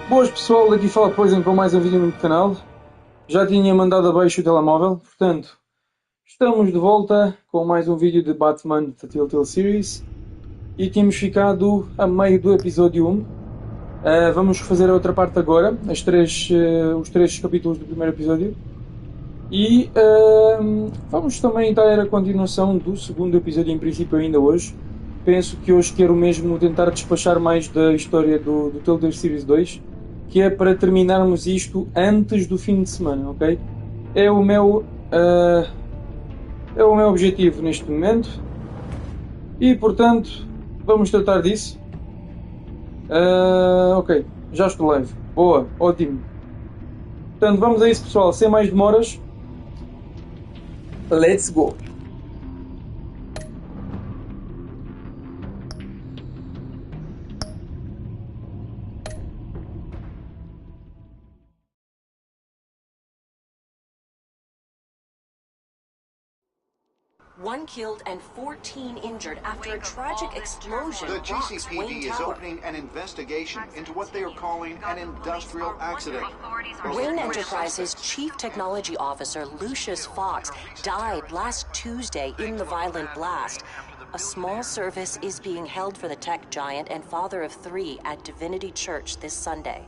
Boas pessoal, daqui fala Poison com mais um vídeo no canal. Já tinha mandado abaixo o telemóvel, portanto, estamos de volta com mais um vídeo de Batman da Telltale Series e tínhamos ficado a meio do episódio 1. Vamos fazer a outra parte agora, os três capítulos do primeiro episódio. E vamos também dar a continuação do segundo episódio, em princípio, ainda hoje. Penso que hoje quero mesmo tentar despachar mais da história do Telltale Series 2, que é para terminarmos isto antes do fim de semana, ok? É o meu, é o meu objetivo neste momento e, portanto, vamos tratar disso. Ok, já estou live. Boa, ótimo. Portanto, vamos a isso, pessoal. Sem mais demoras, let's go! One killed and 14 injured after a tragic explosion The rocks Wayne GCPD is Tower. opening an investigation into what they are calling an industrial accident. Wayne Enterprises' chief technology officer, Lucius Fox, died last Tuesday in the violent blast. A small service is being held for the tech giant and father of three at Divinity Church this Sunday.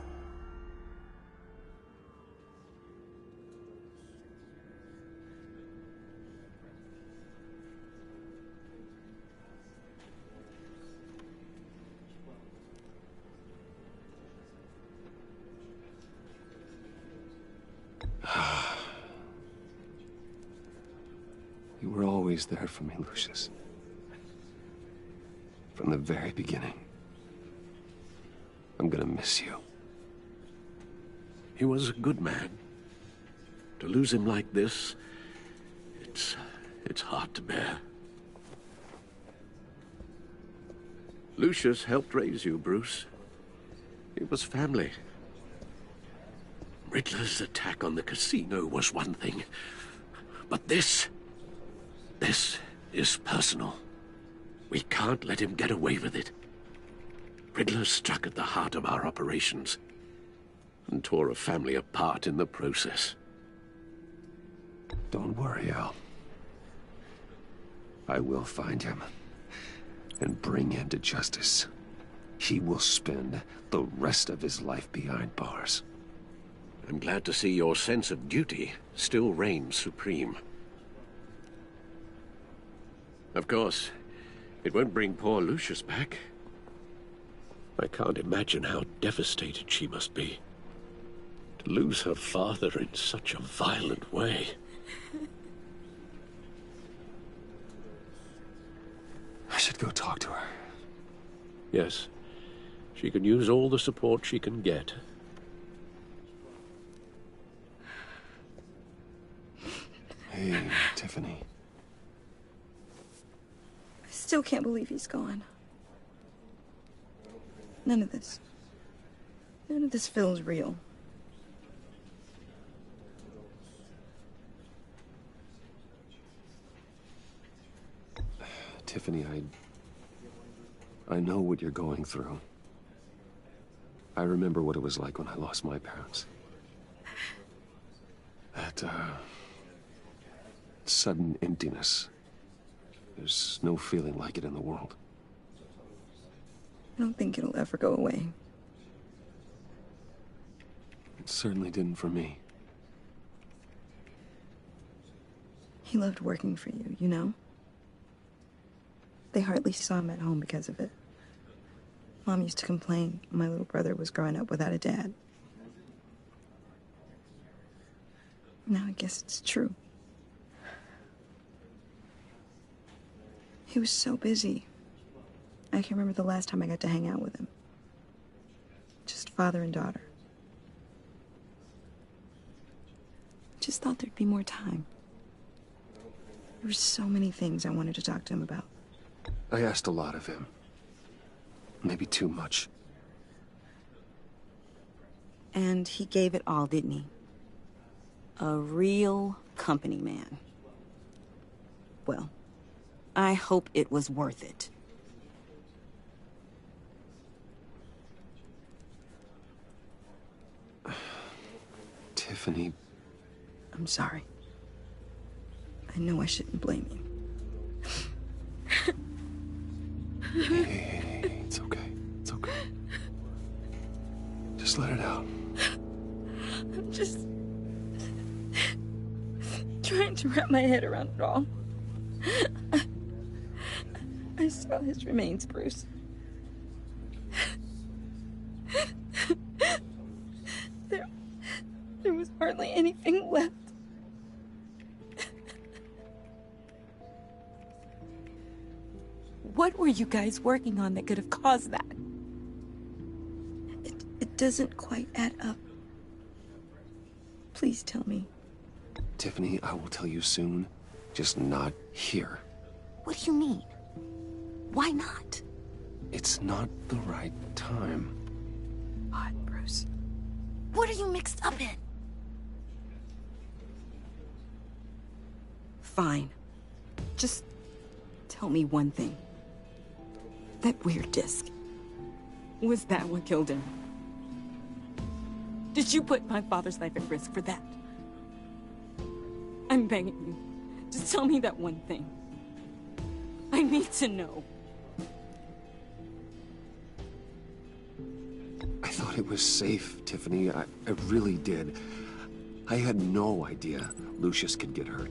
You were always there for me, Lucius. From the very beginning. I'm gonna miss you. He was a good man. To lose him like this, it's hard to bear. Lucius helped raise you, Bruce. It was family. Riddler's attack on the casino was one thing, but this is personal. We can't let him get away with it. Riddler struck at the heart of our operations and tore a family apart in the process. Don't worry, Al. I will find him and bring him to justice. He will spend the rest of his life behind bars. I'm glad to see your sense of duty still reigns supreme. Of course, it won't bring poor Lucius back. I can't imagine how devastated she must be. To lose her father in such a violent way. I should go talk to her. Yes, she can use all the support she can get. Hey, Tiffany. I still can't believe he's gone. None of this feels real. Tiffany, I know what you're going through. I remember what it was like when I lost my parents. That, sudden emptiness. There's no feeling like it in the world. I don't think it'll ever go away. It certainly didn't for me. He loved working for you, you know? They hardly saw him at home because of it. Mom used to complain my little brother was growing up without a dad. Now I guess it's true. He was so busy. I can't remember the last time I got to hang out with him. Just father and daughter. Just thought there'd be more time. There were so many things I wanted to talk to him about. I asked a lot of him. Maybe too much. And he gave it all, didn't he? A real company man. Well, I hope it was worth it. Tiffany, I'm sorry. I know I shouldn't blame you. hey, it's okay. It's okay. Just let it out. I'm just trying to wrap my head around it all. I saw his remains, Bruce. There was hardly anything left. What were you guys working on that could have caused that? It doesn't quite add up. Please tell me. Tiffany, I will tell you soon. Just not here. What do you mean? Why not? It's not the right time. What, Bruce? What are you mixed up in? Fine. Just tell me one thing. That weird disc. Was that what killed him? Did you put my father's life at risk for that? I'm begging you. Just tell me that one thing. I need to know. I thought it was safe, Tiffany. I really did. I had no idea Lucius could get hurt.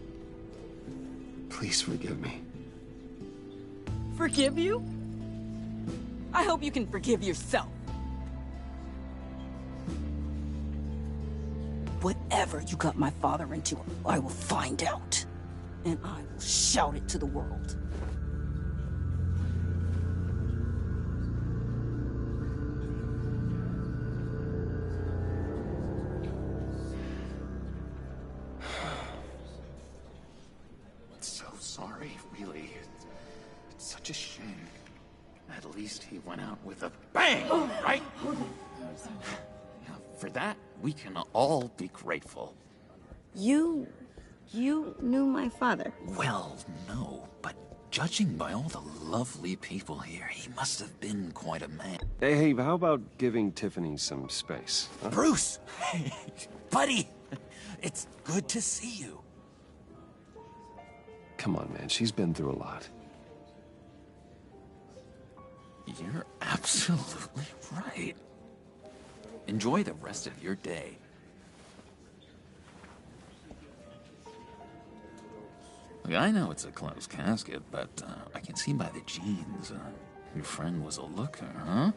Please forgive me. Forgive you? I hope you can forgive yourself. Whatever you got my father into, I will find out. And I will shout it to the world. So sorry, really. It's such a shame. At least he went out with a bang, right? Now, for that, we can all be grateful. You knew my father. Well, no, but judging by all the lovely people here, he must have been quite a man. Hey, how about giving Tiffany some space? Huh? Bruce! Buddy! It's good to see you. Come on, man. She's been through a lot. You're absolutely right. Enjoy the rest of your day. Look, I know it's a closed casket, but I can see by the jeans, your friend was a looker, huh?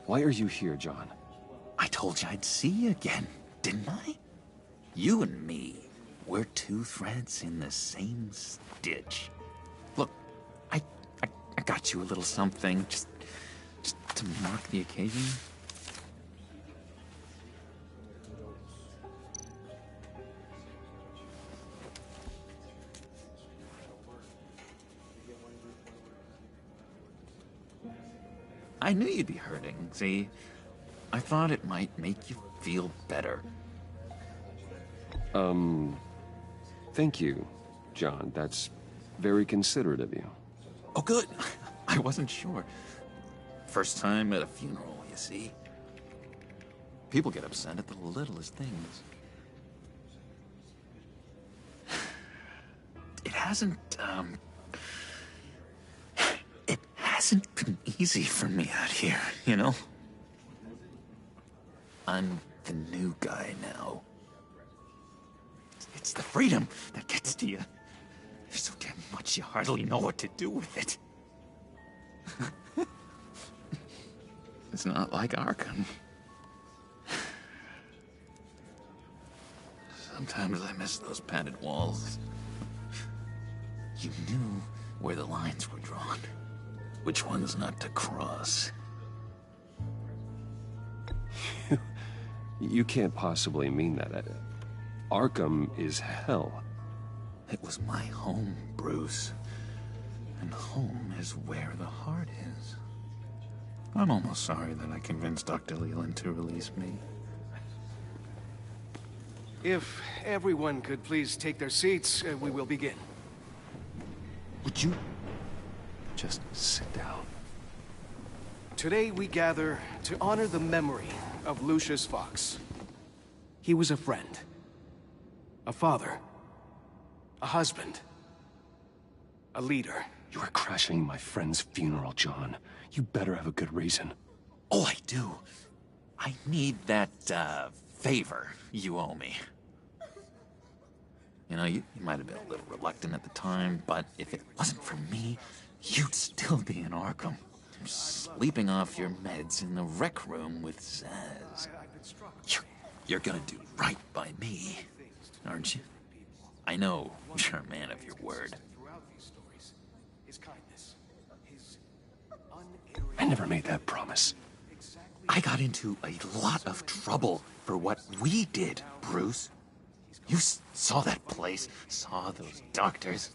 Why are you here, John? I told you I'd see you again, didn't I? You and me, we're two threads in the same stitch. Look, I got you a little something, just to mark the occasion. I knew you'd be hurting, see? I thought it might make you feel better. Thank you, John. That's very considerate of you. Oh, good. I wasn't sure. First time at a funeral, you see? People get upset at the littlest things. It hasn't been easy for me out here, you know? I'm the new guy now. It's the freedom that gets to you. There's so damn much you hardly know what to do with it. It's not like Arkham. Sometimes I miss those padded walls. You knew where the lines were drawn. Which ones not to cross. You can't possibly mean that. Arkham is hell. It was my home, Bruce. And home is where the heart is. I'm almost sorry that I convinced Dr. Leland to release me. If everyone could please take their seats, we will begin. Would you just sit down? Today we gather to honor the memory of Lucius Fox. He was a friend, A father. A husband. A leader. You are crashing my friend's funeral, John. You better have a good reason. Oh, I do. I need that, favor you owe me. You know, you might have been a little reluctant at the time, but if it wasn't for me, you'd still be in Arkham. Sleeping off your meds in the rec room with Zaz. You're gonna do right by me, aren't you? I know you're a man of your word. I never made that promise. I got into a lot of trouble for what we did, Bruce. You saw that place, saw those doctors.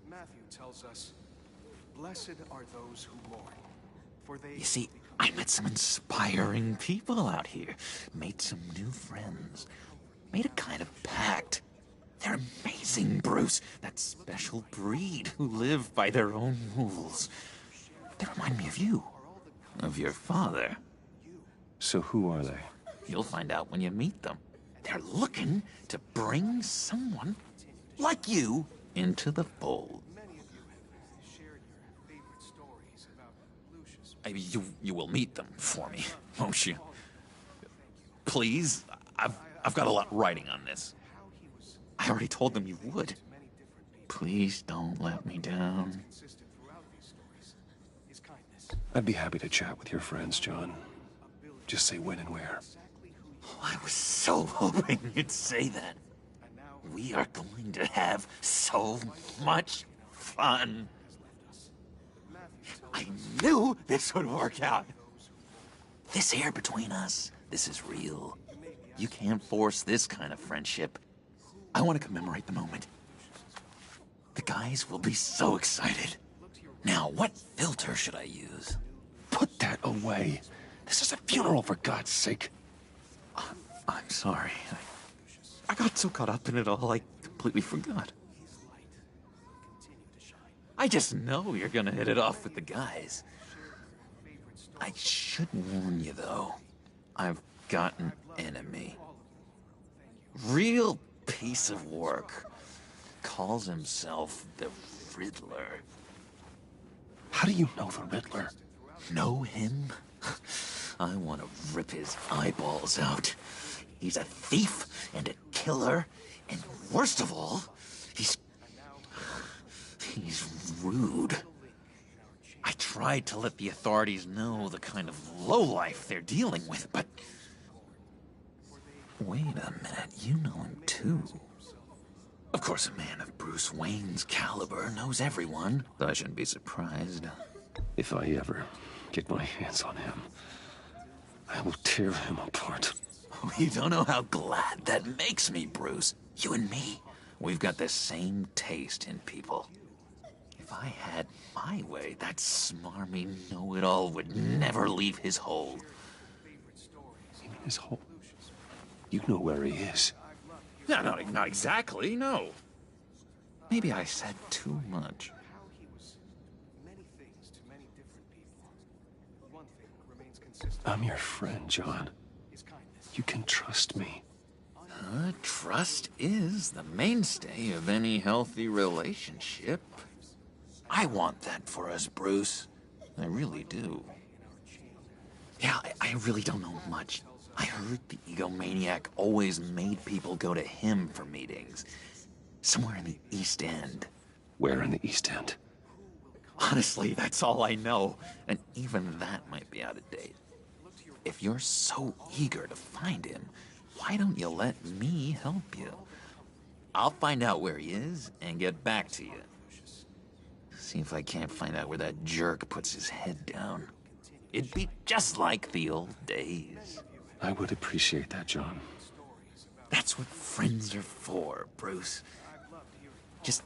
Matthew tells us, blessed are those who mourn, for they... You see, I met some inspiring people out here, made some new friends, made a kind of pact. They're amazing, Bruce, that special breed who live by their own rules. They remind me of you, of your father. So who are they? You'll find out when you meet them. They're looking to bring someone like you into the fold. You will meet them for me, won't you? Please, I've got a lot writing on this. I already told them you would. Please don't let me down. I'd be happy to chat with your friends, John. Just say when and where. Oh, I was so hoping you'd say that. We are going to have so much fun. I knew this would work out. This air between us, this is real. You can't force this kind of friendship. I want to commemorate the moment. The guys will be so excited. Now, what filter should I use? Put that away. This is a funeral, for God's sake. I'm sorry. I got so caught up in it all, I completely forgot. I just know you're gonna hit it off with the guys. I should warn you, though. I've got an enemy. Real piece of work. Calls himself the Riddler. How do you know the Riddler? Know him? I want to rip his eyeballs out. He's a thief and a killer, and worst of all, he's rude. I tried to let the authorities know the kind of lowlife they're dealing with, but... Wait a minute, you know him too. Of course, a man of Bruce Wayne's caliber knows everyone, so I shouldn't be surprised. If I ever get my hands on him, I will tear him apart. You don't know how glad that makes me, Bruce. You and me, we've got the same taste in people. If I had my way, that smarmy know-it-all would never leave his hole. You mean his hole? You know where he is. No, not exactly, no. Maybe I said too much. I'm your friend, John. You can trust me. Trust is the mainstay of any healthy relationship. I want that for us, Bruce. I really do. Yeah, I really don't know much. I heard the egomaniac always made people go to him for meetings. Somewhere in the East End. Where in the East End? Honestly, that's all I know. And even that might be out of date. If you're so eager to find him, why don't you let me help you? I'll find out where he is and get back to you. See if I can't find out where that jerk puts his head down. It'd be just like the old days. I would appreciate that, John. That's what friends are for, Bruce. Just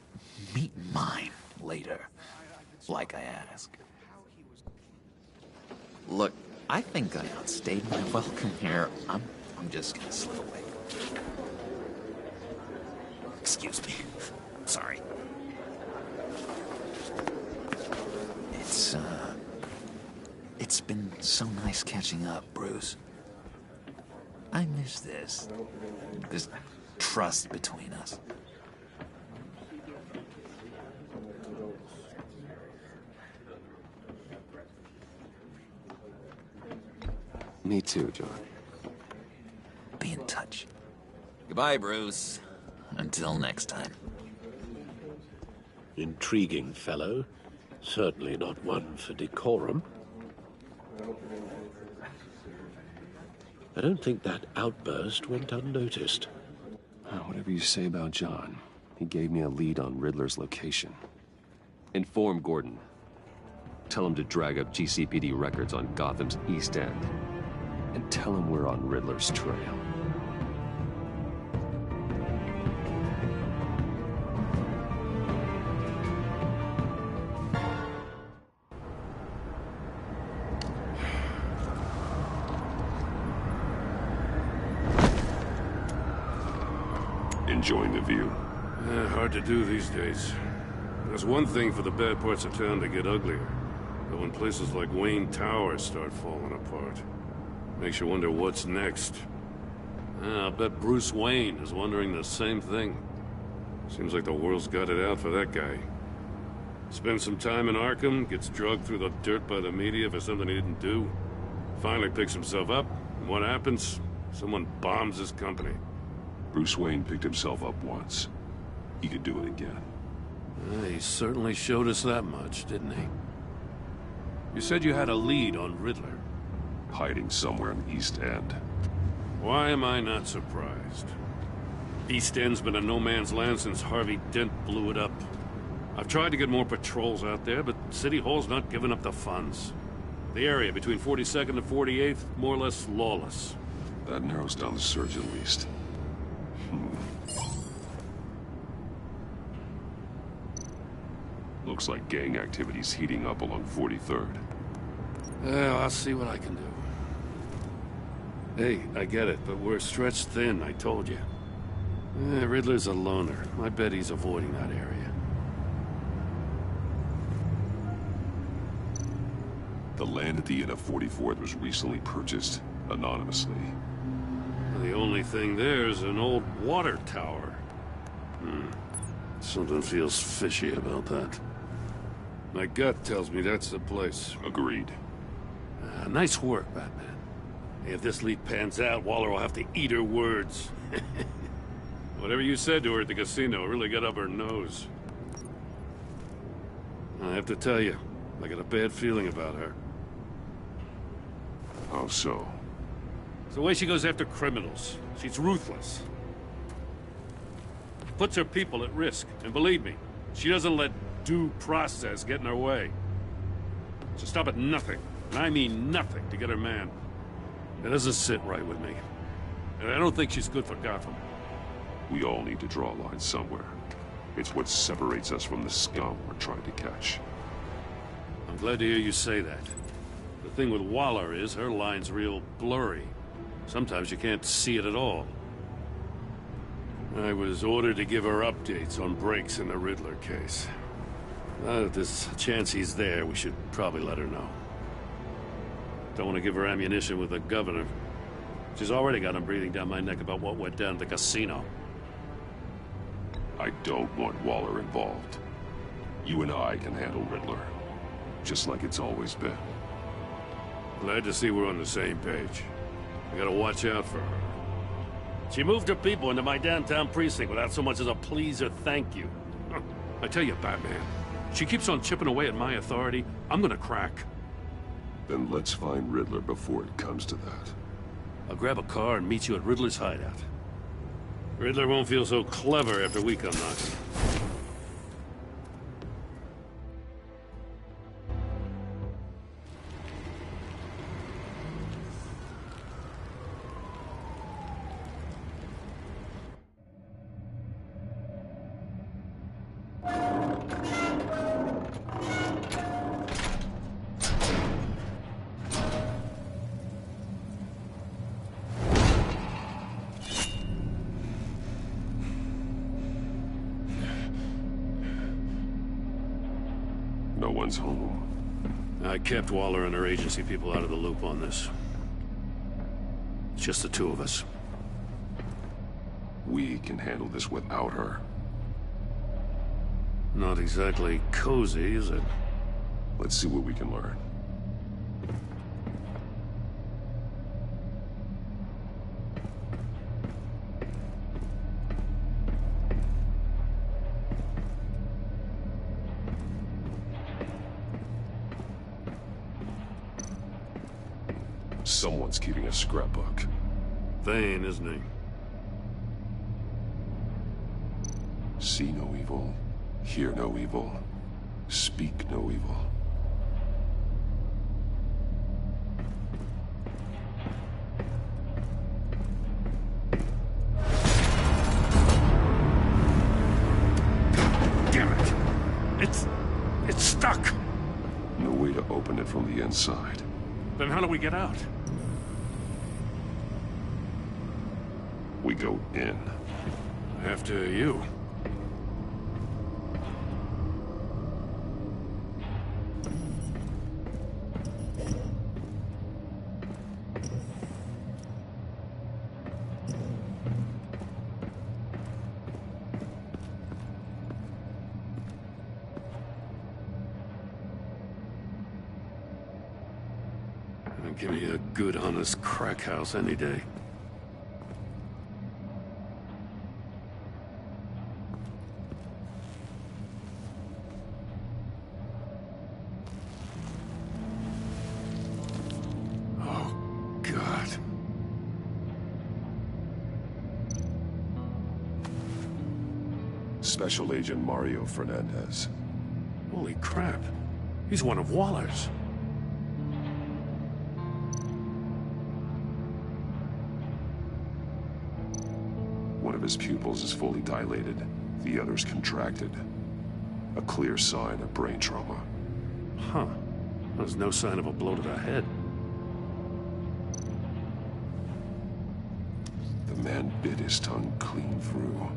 meet mine later, like I asked. Look, I think I outstayed my welcome here. I'm just gonna slip away. Excuse me. Sorry. It's been so nice catching up, Bruce. I miss this trust between us. Me too, John. Be in touch. Goodbye, Bruce. Until next time. Intriguing fellow. Certainly not one for decorum. I don't think that outburst went unnoticed. Whatever you say about John, he gave me a lead on Riddler's location. Inform Gordon. Tell him to drag up GCPD records on Gotham's East End. And tell him we're on Riddler's trail. Enjoying the view? Hard to do these days. There's one thing for the bad parts of town to get uglier. But when places like Wayne Tower start falling apart, makes you wonder what's next. I'll bet Bruce Wayne is wondering the same thing. Seems like the world's got it out for that guy. Spends some time in Arkham, gets drugged through the dirt by the media for something he didn't do. Finally picks himself up, and what happens? Someone bombs his company. Bruce Wayne picked himself up once. He could do it again. He certainly showed us that much, didn't he? You said you had a lead on Riddler. Hiding somewhere in East End. Why am I not surprised? East End's been a no-man's land since Harvey Dent blew it up. I've tried to get more patrols out there, but City Hall's not giving up the funds. The area between 42nd and 48th, more or less lawless. That narrows down the search at least. Looks like gang activity's heating up along 43rd. Well, I'll see what I can do. Hey, I get it, but we're stretched thin, I told you. Riddler's a loner. I bet he's avoiding that area. The land at the end of 44th was recently purchased, anonymously. The only thing there is an old water tower. Something feels fishy about that. My gut tells me that's the place. Agreed. Nice work, Batman. If this lead pans out, Waller will have to eat her words. Whatever you said to her at the casino really got up her nose. I have to tell you, I got a bad feeling about her. How so? It's the way she goes after criminals. She's ruthless. Puts her people at risk. And believe me, she doesn't let due process get in her way. She'll stop at nothing, and I mean nothing, to get her man. It doesn't sit right with me. And I don't think she's good for Gotham. We all need to draw a line somewhere. It's what separates us from the scum we're trying to catch. I'm glad to hear you say that. The thing with Waller is her line's real blurry. Sometimes you can't see it at all. I was ordered to give her updates on breaks in the Riddler case. If there's a chance he's there, we should probably let her know. Don't want to give her ammunition with the governor. She's already got him breathing down my neck about what went down at the casino. I don't want Waller involved. You and I can handle Riddler. Just like it's always been. Glad to see we're on the same page. I gotta watch out for her. She moved her people into my downtown precinct without so much as a please or thank you. I tell you, Batman, she keeps on chipping away at my authority, I'm gonna crack. Then let's find Riddler before it comes to that. I'll grab a car and meet you at Riddler's hideout. Riddler won't feel so clever after we come knocking. No one's home. I kept Waller and her agency people out of the loop on this. It's just the two of us. We can handle this without her. Not exactly cozy, is it? Let's see what we can learn. Someone's keeping a scrapbook. Vane, isn't he? See no evil, hear no evil, speak no evil. Damn it! It's stuck! No way to open it from the inside. Then how do we get out? We go in. After you. Give me a good, honest crack house any day. Oh, God. Special Agent Mario Fernandez. Holy crap. He's one of Waller's. One of his pupils is fully dilated, the other's contracted. A clear sign of brain trauma. Huh. There's no sign of a blow to the head. The man bit his tongue clean through.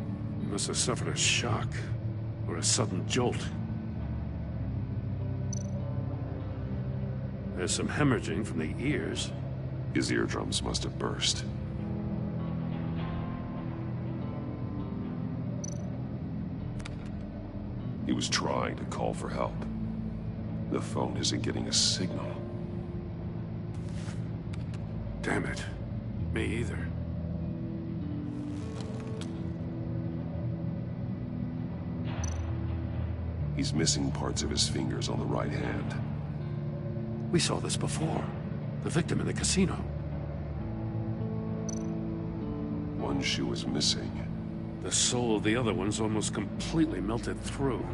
He must have suffered a shock, or a sudden jolt. There's some hemorrhaging from the ears. His eardrums must have burst. He was trying to call for help. The phone isn't getting a signal. Damn it. Me either. He's missing parts of his fingers on the right hand. We saw this before. The victim in the casino. One shoe is missing. The sole of the other one's almost completely melted through.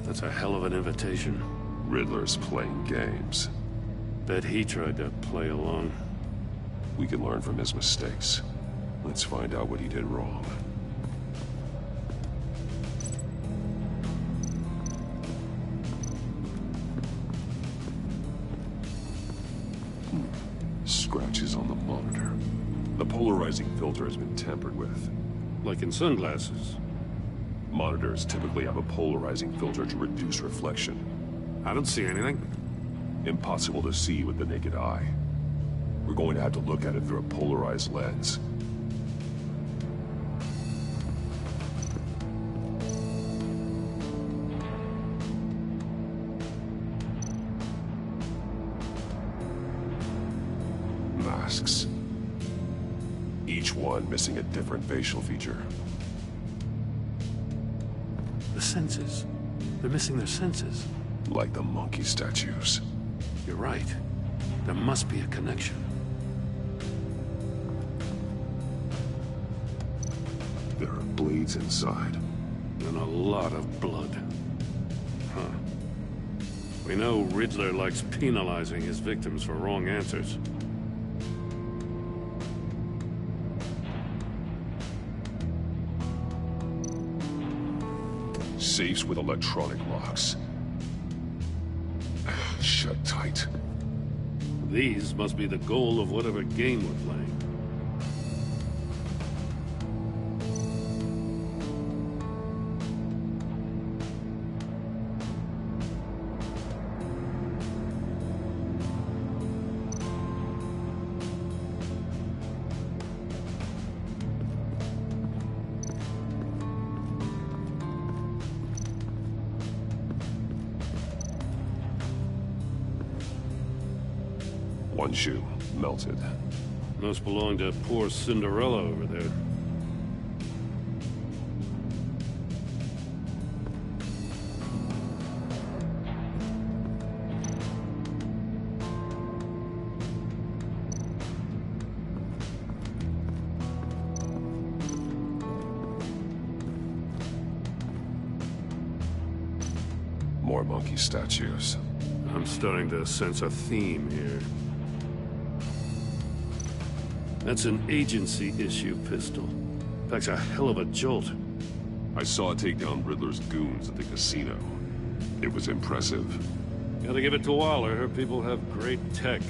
That's a hell of an invitation. Riddler's playing games. Bet he tried to play along. We can learn from his mistakes. Let's find out what he did wrong. Scratches on the monitor. The polarizing filter has been tampered with. Like in sunglasses. Monitors typically have a polarizing filter to reduce reflection. I don't see anything. Impossible to see with the naked eye. We're going to have to look at it through a polarized lens. Masks. Each one missing a different facial feature. The senses. They're missing their senses. Like the monkey statues. You're right. There must be a connection. There are blades inside. And a lot of blood. Huh. We know Riddler likes penalizing his victims for wrong answers. Safes with electronic locks. Shut tight. These must be the goal of whatever game we're playing. One shoe, melted. Must belong to poor Cinderella over there. More monkey statues. I'm starting to sense a theme here. That's an agency issue pistol. Packs a hell of a jolt. I saw it take down Riddler's goons at the casino. It was impressive. Gotta give it to Waller. Her people have great tech.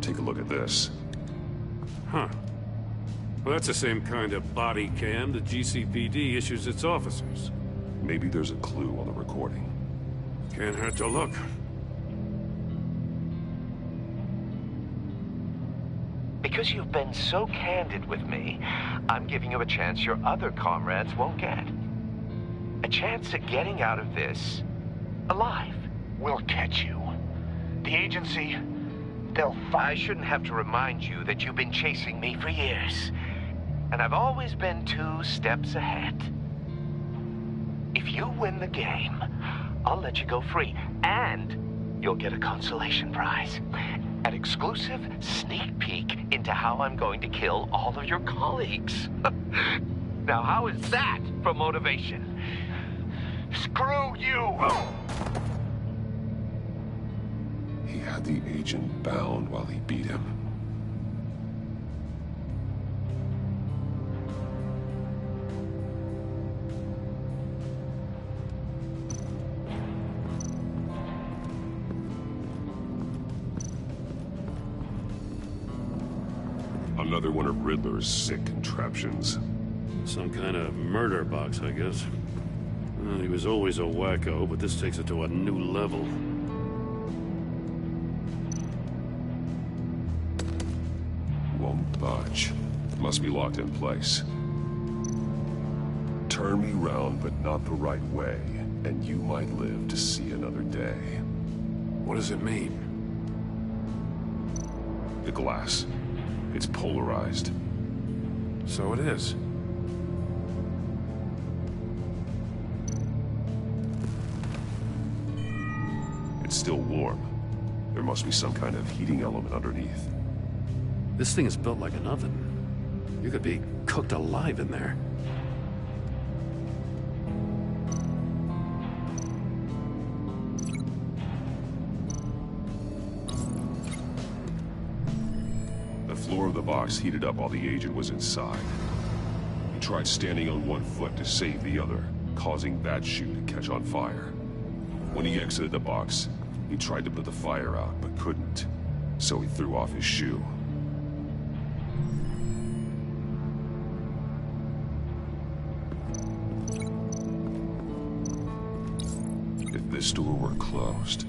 Take a look at this. Huh. Well, that's the same kind of body cam the GCPD issues its officers. Maybe there's a clue on the recording. Can't hurt to look. Because you've been so candid with me, I'm giving you a chance your other comrades won't get. A chance at getting out of this alive. We'll catch you. The agency, I shouldn't have to remind you that you've been chasing me for years. And I've always been 2 steps ahead. If you win the game, I'll let you go free. And you'll get a consolation prize. An exclusive sneak peek into how I'm going to kill all of your colleagues. Now, how is that for motivation? Screw you! He had the agent bound while he beat him. Another one of Riddler's sick contraptions. Some kind of murder box, I guess. Well, he was always a wacko, but this takes it to a new level. Won't budge. Must be locked in place. Turn me round, but not the right way, and you might live to see another day. What does it mean? The glass. It's polarized. So it is. It's still warm. There must be some kind of heating element underneath. This thing is built like an oven. You could be cooked alive in there. The floor of the box heated up while the agent was inside. He tried standing on one foot to save the other, causing that shoe to catch on fire. When he exited the box, he tried to put the fire out, but couldn't. So he threw off his shoe. If this door were closed,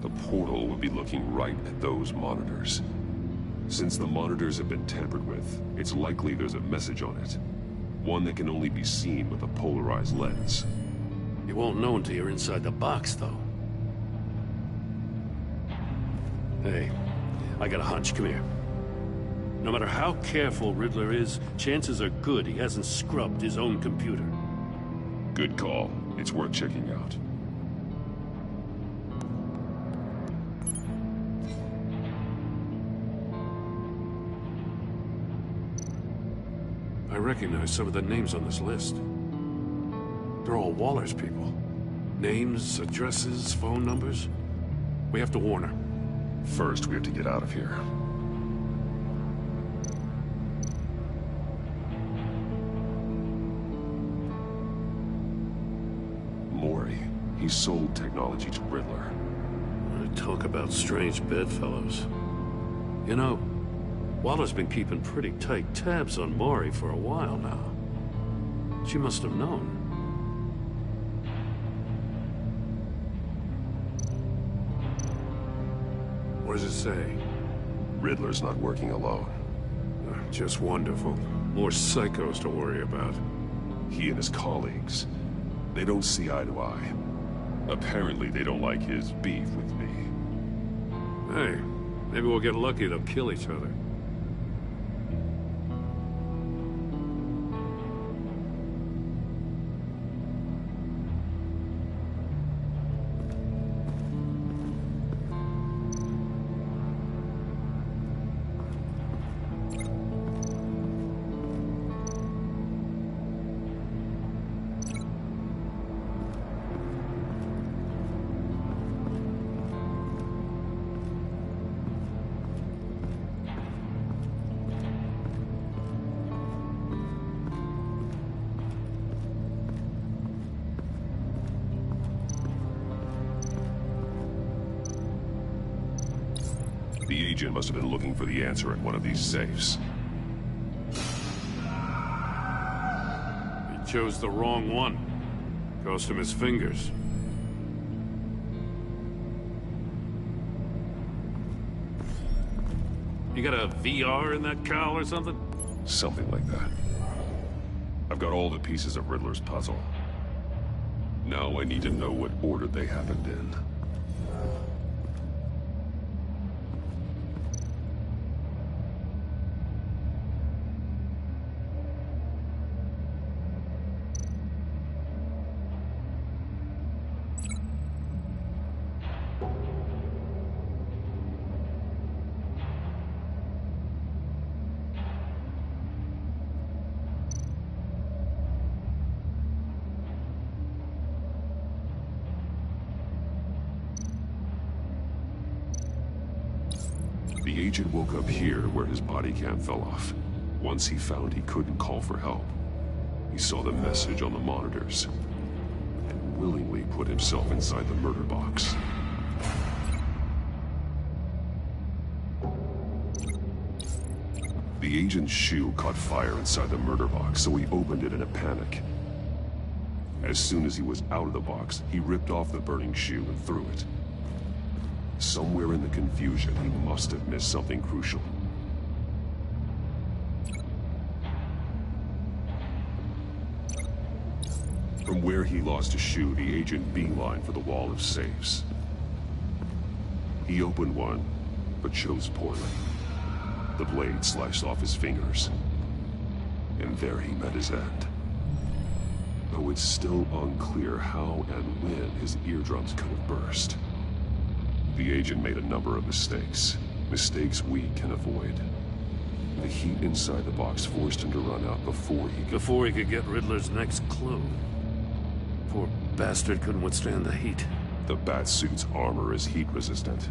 the portal would be looking right at those monitors. Since the monitors have been tampered with, it's likely there's a message on it. One that can only be seen with a polarized lens. You won't know until you're inside the box, though. Hey, I got a hunch. Come here. No matter how careful Riddler is, chances are good he hasn't scrubbed his own computer. Good call. It's worth checking out. I recognize some of the names on this list. They're all Waller's people. Names, addresses, phone numbers. We have to warn her. First, we have to get out of here. Mori. He sold technology to Riddler. Talk about strange bedfellows. You know, Waller's been keeping pretty tight tabs on Mori for a while now. She must have known. What does it say? Riddler's not working alone. Just wonderful. More psychos to worry about. He and his colleagues. They don't see eye to eye. Apparently they don't like his beef with me. Hey, maybe we'll get lucky. They'll kill each other. The agent must have been looking for the answer at one of these safes. He chose the wrong one. Cost him his fingers. You got a VR in that cowl or something? Something like that. I've got all the pieces of Riddler's puzzle. Now I need to know what order they happened in. The agent woke up here where his body cam fell off. Once he found he couldn't call for help, he saw the message on the monitors and willingly put himself inside the murder box. The agent's shoe caught fire inside the murder box, so he opened it in a panic. As soon as he was out of the box, he ripped off the burning shoe and threw it. Somewhere in the confusion, he must have missed something crucial. From where he lost his shoe, the agent beelined for the wall of safes. He opened one, but chose poorly. The blade sliced off his fingers, and there he met his end. Though it's still unclear how and when his eardrums could have burst. The agent made a number of mistakes. Mistakes we can avoid. The heat inside the box forced him to run out before he could get Riddler's next clue. Poor bastard couldn't withstand the heat. The Batsuit's armor is heat resistant.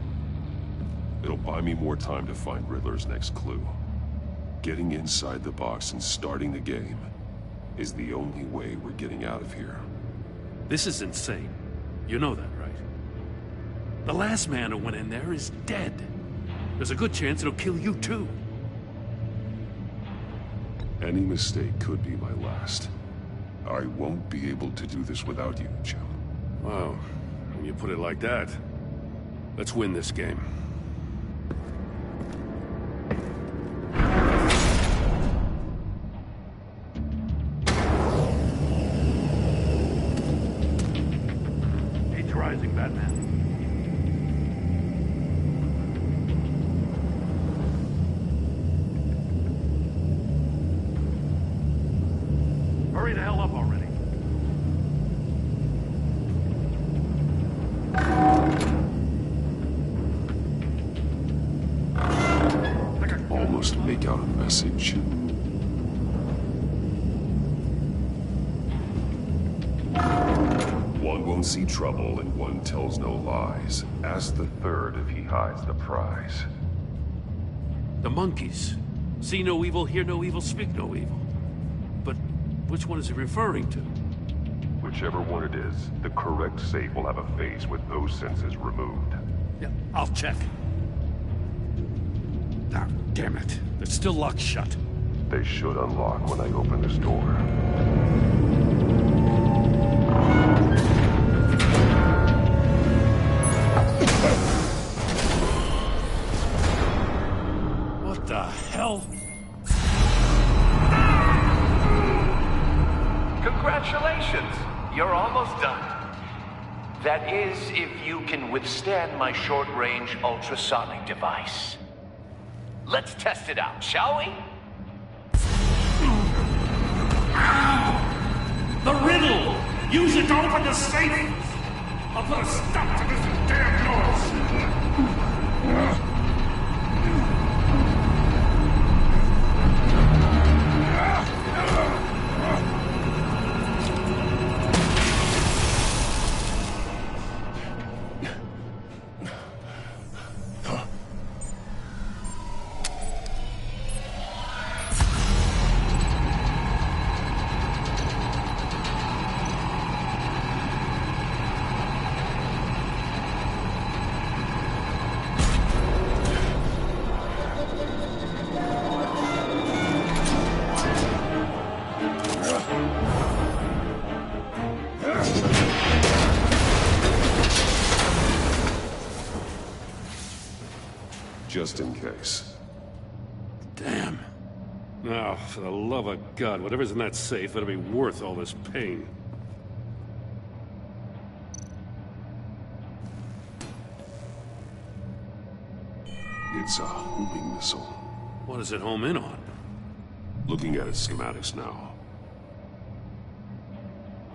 It'll buy me more time to find Riddler's next clue. Getting inside the box and starting the game is the only way we're getting out of here. This is insane. You know that, right? The last man who went in there is dead. There's a good chance it'll kill you too. Any mistake could be my last. I won't be able to do this without you, Jim. Wow, when you put it like that, let's win this game. Heat's rising, Batman. Hurry the hell up already. Almost make out a message. One won't see trouble and one tells no lies. Ask the third if he hides the prize. The monkeys. See no evil, hear no evil, speak no evil. But which one is he referring to? Whichever one it is, the correct safe will have a face with those senses removed. Yeah, I'll check. Ah, damn it. They're still locked shut. They should unlock when I open this door. What the hell? Congratulations! You're almost done. That is, if you can withstand my short-range ultrasonic device. Let's test it out, shall we? The riddle! Use it to open the safe! I'll put a stop to this damn noise! Just in case. Damn. Now, for the love of God, whatever's in that safe better be worth all this pain. It's a homing missile. What does it home in on? Looking at its schematics now.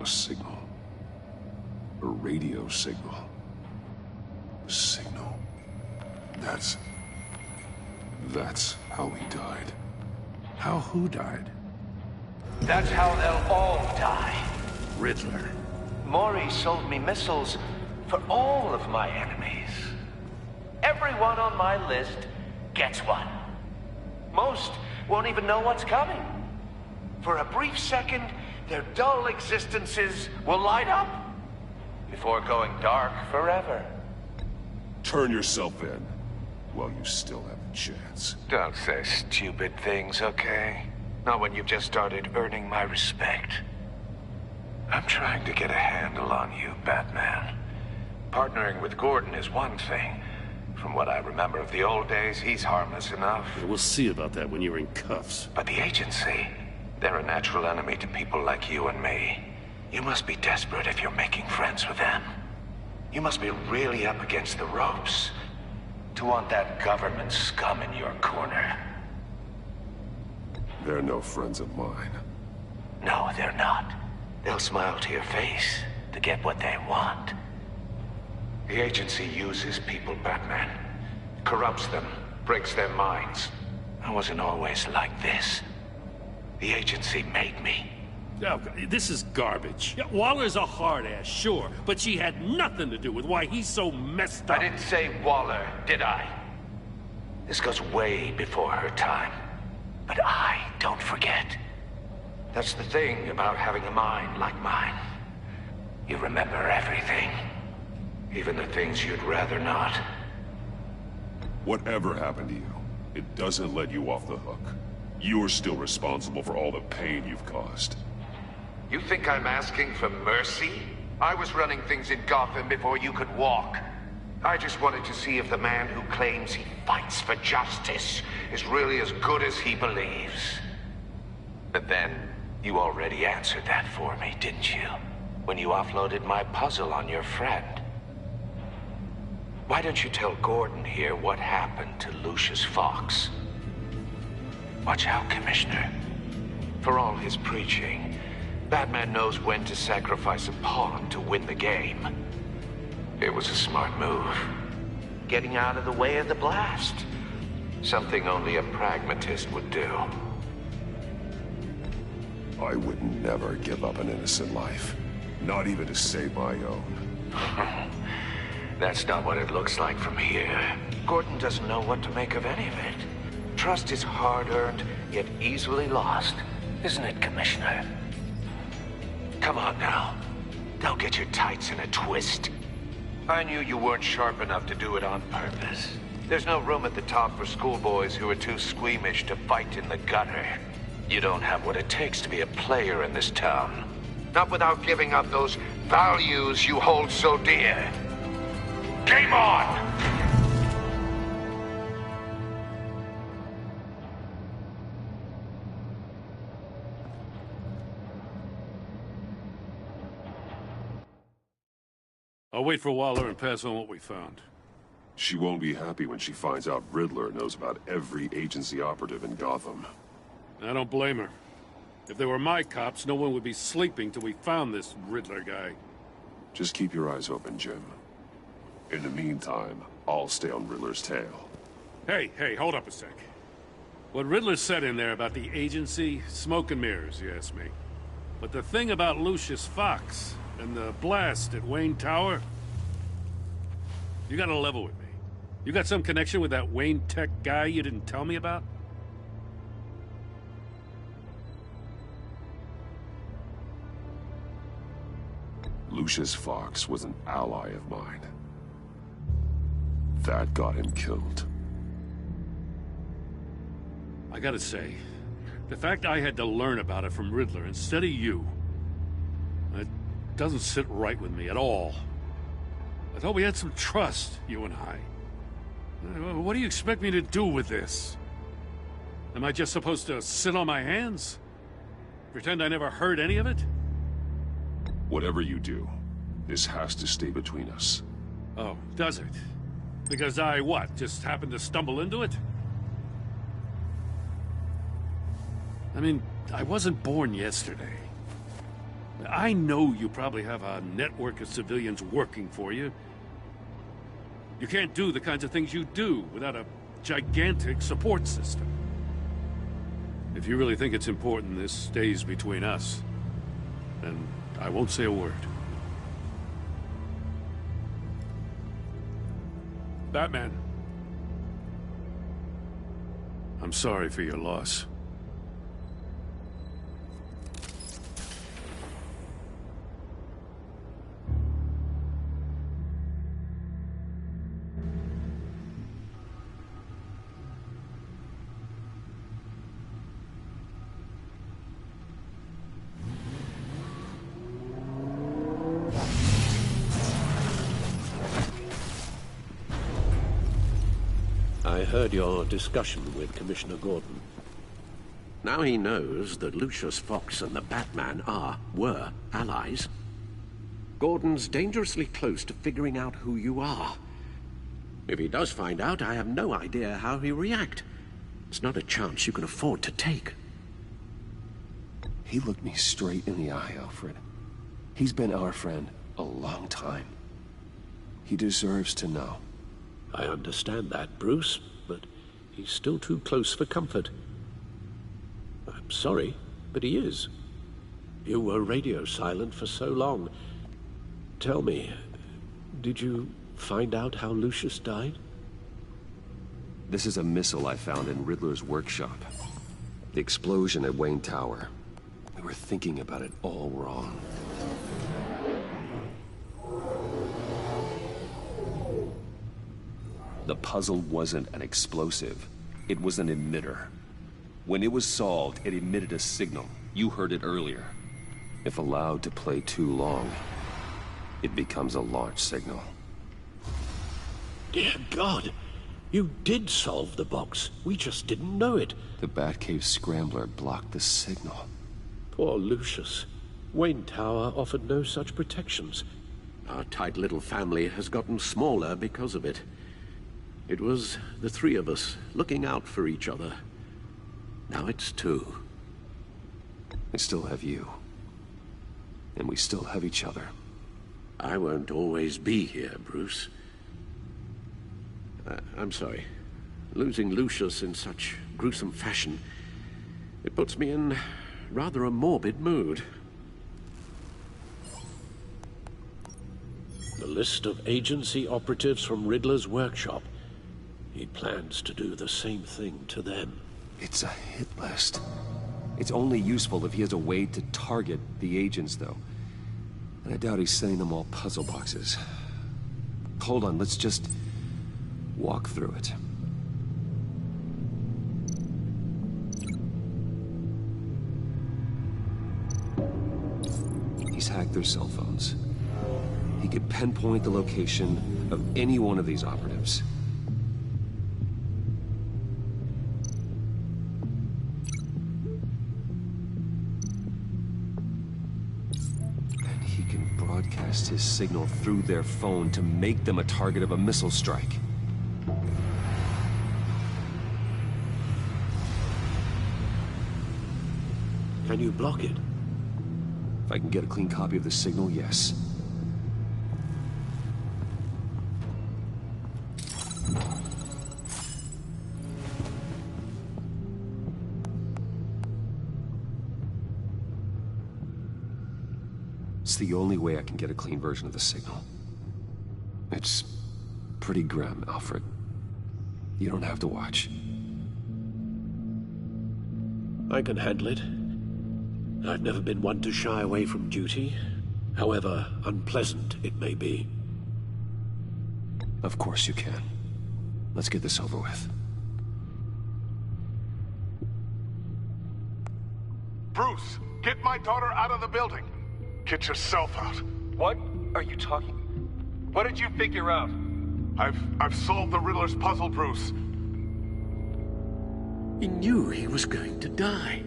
A signal. A radio signal. A signal. That's how he died. How who died? That's how they'll all die. Riddler. Maury sold me missiles for all of my enemies. Everyone on my list gets one. Most won't even know what's coming. For a brief second, their dull existences will light up before going dark forever. Turn yourself in while you still have a chance. Don't say stupid things, okay? Not when you've just started earning my respect. I'm trying to get a handle on you, Batman. Partnering with Gordon is one thing. From what I remember of the old days, he's harmless enough. We'll see about that when you're in cuffs. But the agency, they're a natural enemy to people like you and me. You must be desperate if you're making friends with them. You must be really up against the ropes to want that government scum in your corner. They're no friends of mine. No, they're not. They'll smile to your face to get what they want. The agency uses people, Batman. Corrupts them, breaks their minds. I wasn't always like this. The agency made me. Oh, this is garbage. Yeah, Waller's a hard-ass, sure, but she had nothing to do with why he's so messed up. I didn't say Waller, did I? This goes way before her time. But I don't forget. That's the thing about having a mind like mine. You remember everything. Even the things you'd rather not. Whatever happened to you, it doesn't let you off the hook. You're still responsible for all the pain you've caused. You think I'm asking for mercy? I was running things in Gotham before you could walk. I just wanted to see if the man who claims he fights for justice is really as good as he believes. But then, you already answered that for me, didn't you? When you offloaded my puzzle on your friend. Why don't you tell Gordon here what happened to Lucius Fox? Watch out, Commissioner. For all his preaching, Batman knows when to sacrifice a pawn to win the game. It was a smart move. Getting out of the way of the blast. Something only a pragmatist would do. I would never give up an innocent life. Not even to save my own. That's not what it looks like from here. Gordon doesn't know what to make of any of it. Trust is hard-earned, yet easily lost. Isn't it, Commissioner? Come on now. Don't get your tights in a twist. I knew you weren't sharp enough to do it on purpose. There's no room at the top for schoolboys who are too squeamish to fight in the gutter. You don't have what it takes to be a player in this town. Not without giving up those values you hold so dear. Game on! I'll wait for Waller and pass on what we found. She won't be happy when she finds out Riddler knows about every agency operative in Gotham. I don't blame her. If they were my cops, no one would be sleeping till we found this Riddler guy. Just keep your eyes open, Jim. In the meantime, I'll stay on Riddler's tail. Hey, hold up a sec. What Riddler said in there about the agency, smoke and mirrors, you ask me. But the thing about Lucius Fox and the blast at Wayne Tower, you gotta level with me. You got some connection with that Wayne Tech guy you didn't tell me about? Lucius Fox was an ally of mine. That got him killed. I gotta say, the fact I had to learn about it from Riddler instead of you, it doesn't sit right with me at all. I thought we had some trust, you and I. What do you expect me to do with this? Am I just supposed to sit on my hands? Pretend I never heard any of it? Whatever you do, this has to stay between us. Oh, does it? Because I, what, just happened to stumble into it? I mean, I wasn't born yesterday. I know you probably have a network of civilians working for you. You can't do the kinds of things you do without a gigantic support system. If you really think it's important this stays between us, then I won't say a word. Batman. I'm sorry for your loss. I heard your discussion with Commissioner Gordon. Now he knows that Lucius Fox and the Batman were allies. Gordon's dangerously close to figuring out who you are. If he does find out, I have no idea how he'll react. It's not a chance you can afford to take. He looked me straight in the eye, Alfred. He's been our friend a long time. He deserves to know. I understand that, Bruce, but he's still too close for comfort. I'm sorry, but he is. You were radio silent for so long. Tell me, did you find out how Lucius died? This is a missile I found in Riddler's workshop. The explosion at Wayne Tower. We were thinking about it all wrong. The puzzle wasn't an explosive. It was an emitter. When it was solved, it emitted a signal. You heard it earlier. If allowed to play too long, it becomes a launch signal. Dear God! You did solve the box. We just didn't know it. The Batcave scrambler blocked the signal. Poor Lucius. Wayne Tower offered no such protections. Our tight little family has gotten smaller because of it. It was the three of us looking out for each other. Now it's two. I still have you. And we still have each other. I won't always be here, Bruce. I'm sorry. Losing Lucius in such gruesome fashion, it puts me in rather a morbid mood. The list of agency operatives from Riddler's workshop. He plans to do the same thing to them. It's a hit list. It's only useful if he has a way to target the agents, though. And I doubt he's sending them all puzzle boxes. Hold on, let's just walk through it. He's hacked their cell phones. He could pinpoint the location of any one of these operatives. And he can broadcast his signal through their phone to make them a target of a missile strike. Can you block it? If I can get a clean copy of the signal, yes. It's the only way I can get a clean version of the signal. It's pretty grim, Alfred. You don't have to watch. I can handle it. I've never been one to shy away from duty, however unpleasant it may be. Of course you can. Let's get this over with. Bruce, get my daughter out of the building. Get yourself out. What are you talking? What did you figure out? I've solved the Riddler's puzzle, Bruce. He knew he was going to die.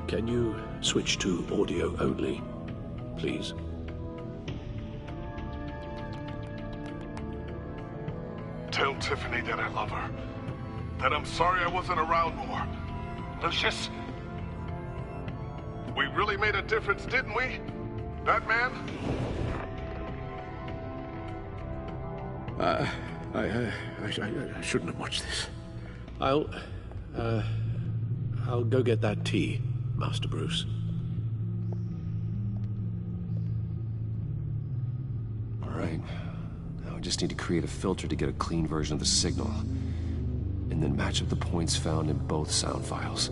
Can you switch to audio only, please? Tell Tiffany that I love her. That I'm sorry I wasn't around more. Lucius? We really made a difference, didn't we? That man? I shouldn't have watched this. I'll go get that tea, Master Bruce. All right. Now I just need to create a filter to get a clean version of the signal, and then match up the points found in both sound files.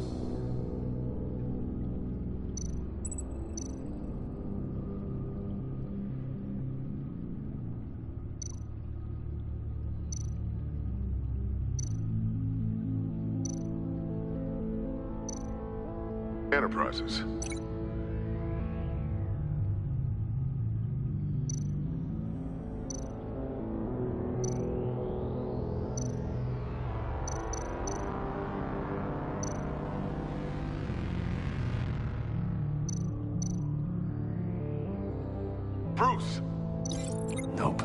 Enterprises. Bruce! Nope.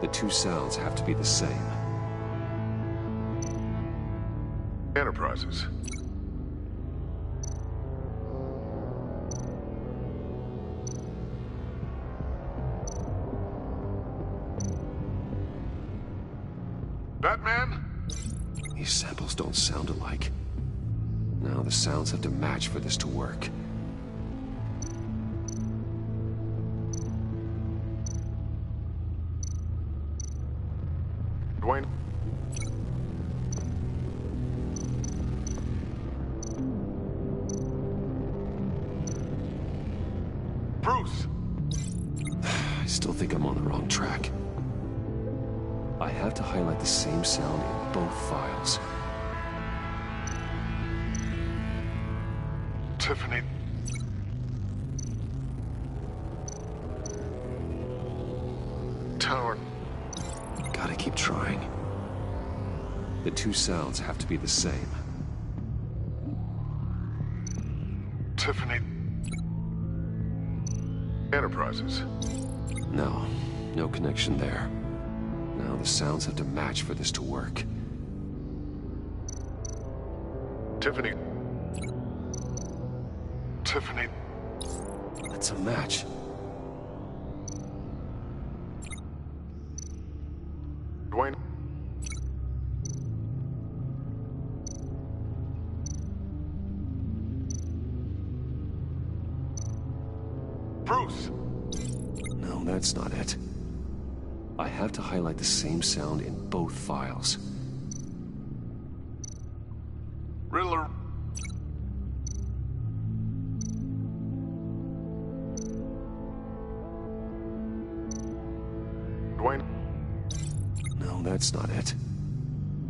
The two sounds have to be the same. Enterprises. Batman? These samples don't sound alike. Now the sounds have to match for this to work. Dwayne? Bruce! I still think I'm on the wrong track. I have to highlight the same sound in both files. Tiffany. Tower. Gotta keep trying. The two sounds have to be the same. Tiffany. Enterprises. No, no connection there. Now the sounds have to match for this to work. Tiffany. Tiffany. That's a match. Dwayne. Bruce. No, that's not it. I have to highlight the same sound in both files. Riddler. Dwayne. No, that's not it.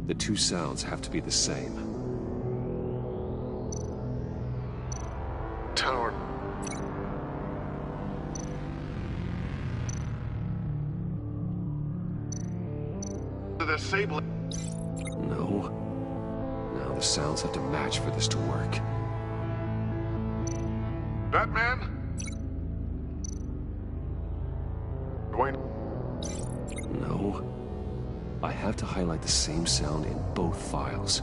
The two sounds have to be the same. Tower. Disable. No. Now the sounds have to match for this to work. Batman? Dwayne? No. I have to highlight the same sound in both files.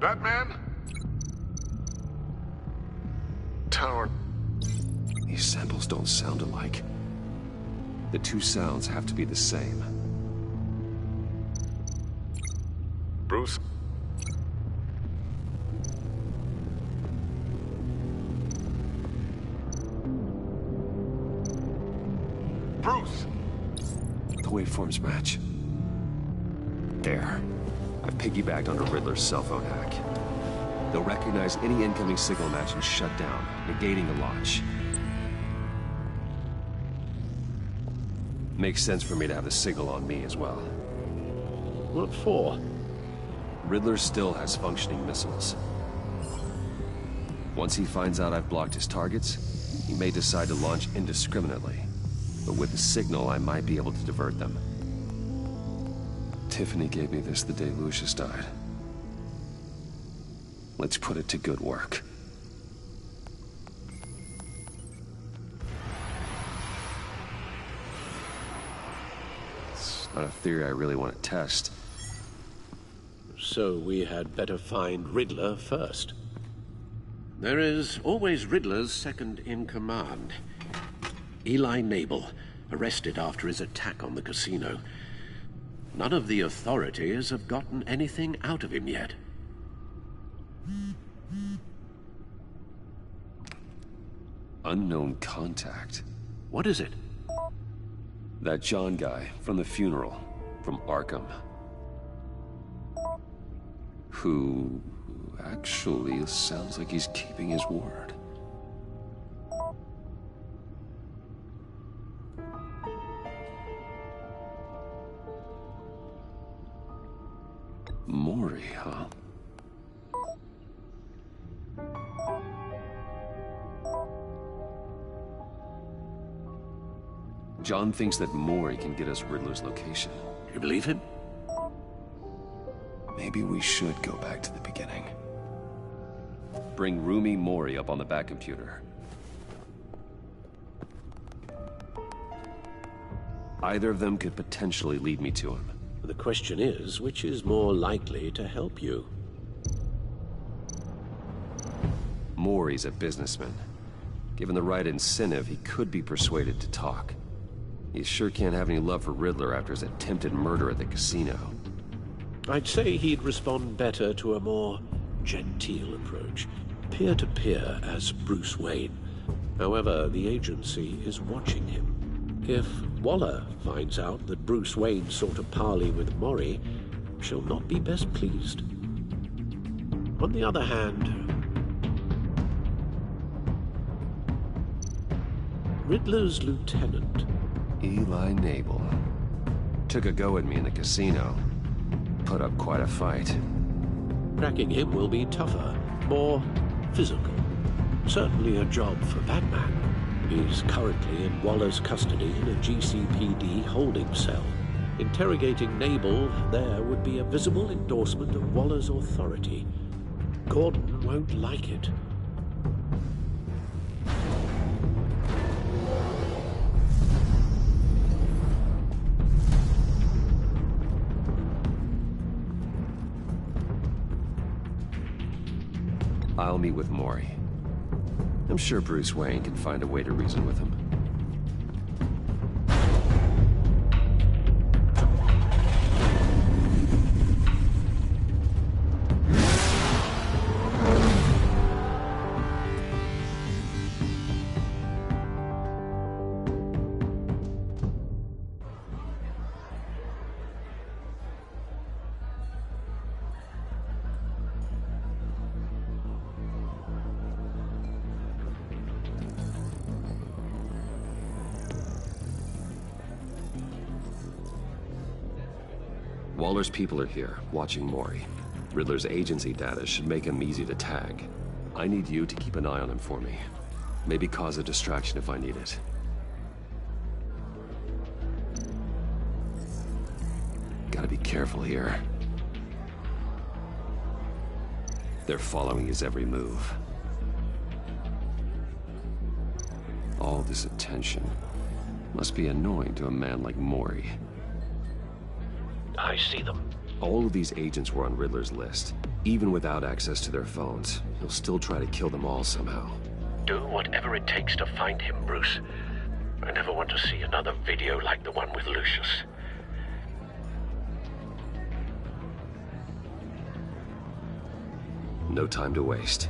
Batman? Tower. These samples don't sound alike. The two sounds have to be the same. Bruce? Bruce! The waveforms match. There. I've piggybacked onto Riddler's cell phone hack. They'll recognize any incoming signal match and shut down, negating the launch. Makes sense for me to have the signal on me as well. What for? Riddler still has functioning missiles. Once he finds out I've blocked his targets, he may decide to launch indiscriminately. But with the signal, I might be able to divert them. Tiffany gave me this the day Lucius died. Let's put it to good work. It's not a theory I really want to test. So we had better find Riddler first. There is always Riddler's second-in-command. Eli Nabel, arrested after his attack on the casino. None of the authorities have gotten anything out of him yet. Unknown contact. What is it? That John guy from the funeral, from Arkham. Who actually sounds like he's keeping his word. Maury, huh? John thinks that Maury can get us Riddler's location. You believe him? Maybe we should go back to the beginning. Bring Rumi Maury up on the back computer. Either of them could potentially lead me to him. The question is, which is more likely to help you? Maury's a businessman. Given the right incentive, he could be persuaded to talk. He sure can't have any love for Riddler after his attempted murder at the casino. I'd say he'd respond better to a more genteel approach. Peer-to-peer as Bruce Wayne. However, the agency is watching him. If Waller finds out that Bruce Wayne sought a parley with Maury, she'll not be best pleased. On the other hand, Riddler's lieutenant, Eli Nabel, took a go at me in the casino. Put up quite a fight. Cracking him will be tougher, more physical. Certainly a job for Batman. He's currently in Waller's custody in a GCPD holding cell. Interrogating Nabel there would be a visible endorsement of Waller's authority. Gordon won't like it. I'll meet with Maury. I'm sure Bruce Wayne can find a way to reason with him. Waller's people are here, watching Maury. Riddler's agency data should make him easy to tag. I need you to keep an eye on him for me. Maybe cause a distraction if I need it. Gotta be careful here. They're following his every move. All this attention must be annoying to a man like Mori. I see them. All of these agents were on Riddler's list. Even without access to their phones, he'll still try to kill them all somehow. Do whatever it takes to find him, Bruce. I never want to see another video like the one with Lucius. No time to waste.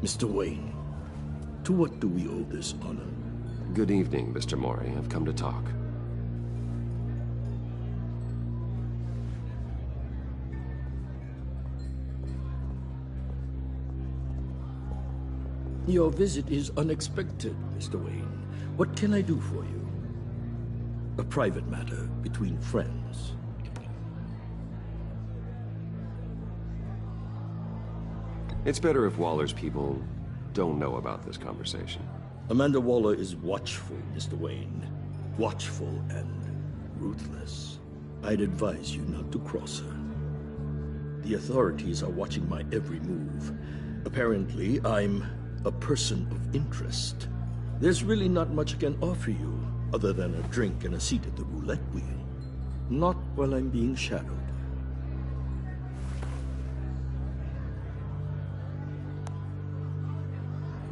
Mr. Wayne, to what do we owe this honor? Good evening, Mr. Mori. I've come to talk. Your visit is unexpected, Mr. Wayne. What can I do for you? A private matter between friends. It's better if Waller's people don't know about this conversation. Amanda Waller is watchful, Mr. Wayne. Watchful and ruthless. I'd advise you not to cross her. The authorities are watching my every move. Apparently, I'm a person of interest. There's really not much I can offer you, other than a drink and a seat at the roulette wheel. Not while I'm being shadowed.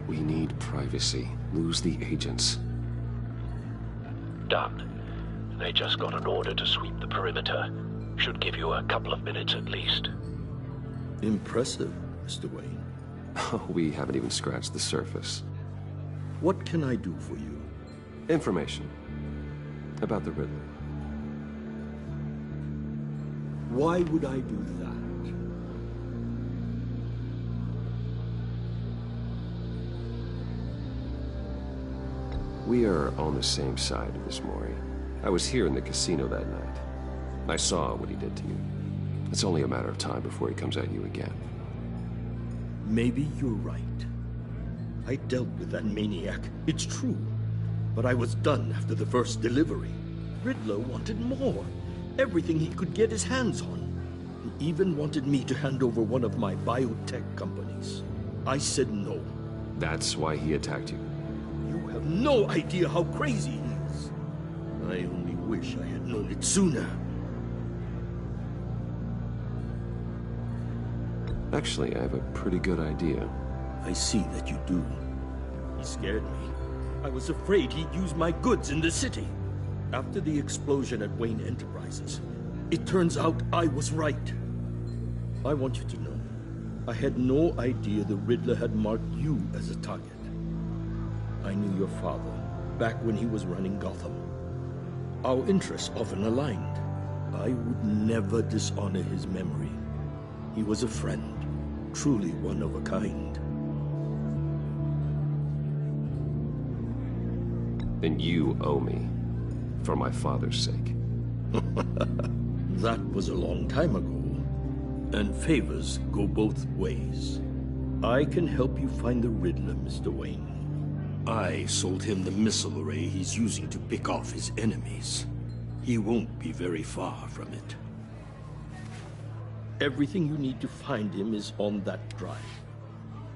We need privacy. Lose the agents. Done. They just got an order to sweep the perimeter. Should give you a couple of minutes at least. Impressive, Mr. Wayne. We haven't even scratched the surface. What can I do for you? Information. About the Riddler. Why would I do that? We are on the same side of this, Mori. I was here in the casino that night. I saw what he did to you. It's only a matter of time before he comes at you again. Maybe you're right. I dealt with that maniac, it's true. But I was done after the first delivery. Riddler wanted more. Everything he could get his hands on. He even wanted me to hand over one of my biotech companies. I said no. That's why he attacked you? You have no idea how crazy he is. I only wish I had known it sooner. Actually, I have a pretty good idea. I see that you do. He scared me. I was afraid he'd use my goods in the city. After the explosion at Wayne Enterprises, it turns out I was right. I want you to know, I had no idea the Riddler had marked you as a target. I knew your father back when he was running Gotham. Our interests often aligned. I would never dishonor his memory. He was a friend, truly one of a kind. Then you owe me, for my father's sake. That was a long time ago, and favors go both ways. I can help you find the Riddler, Mr. Wayne. I sold him the missile array he's using to pick off his enemies. He won't be very far from it. Everything you need to find him is on that drive.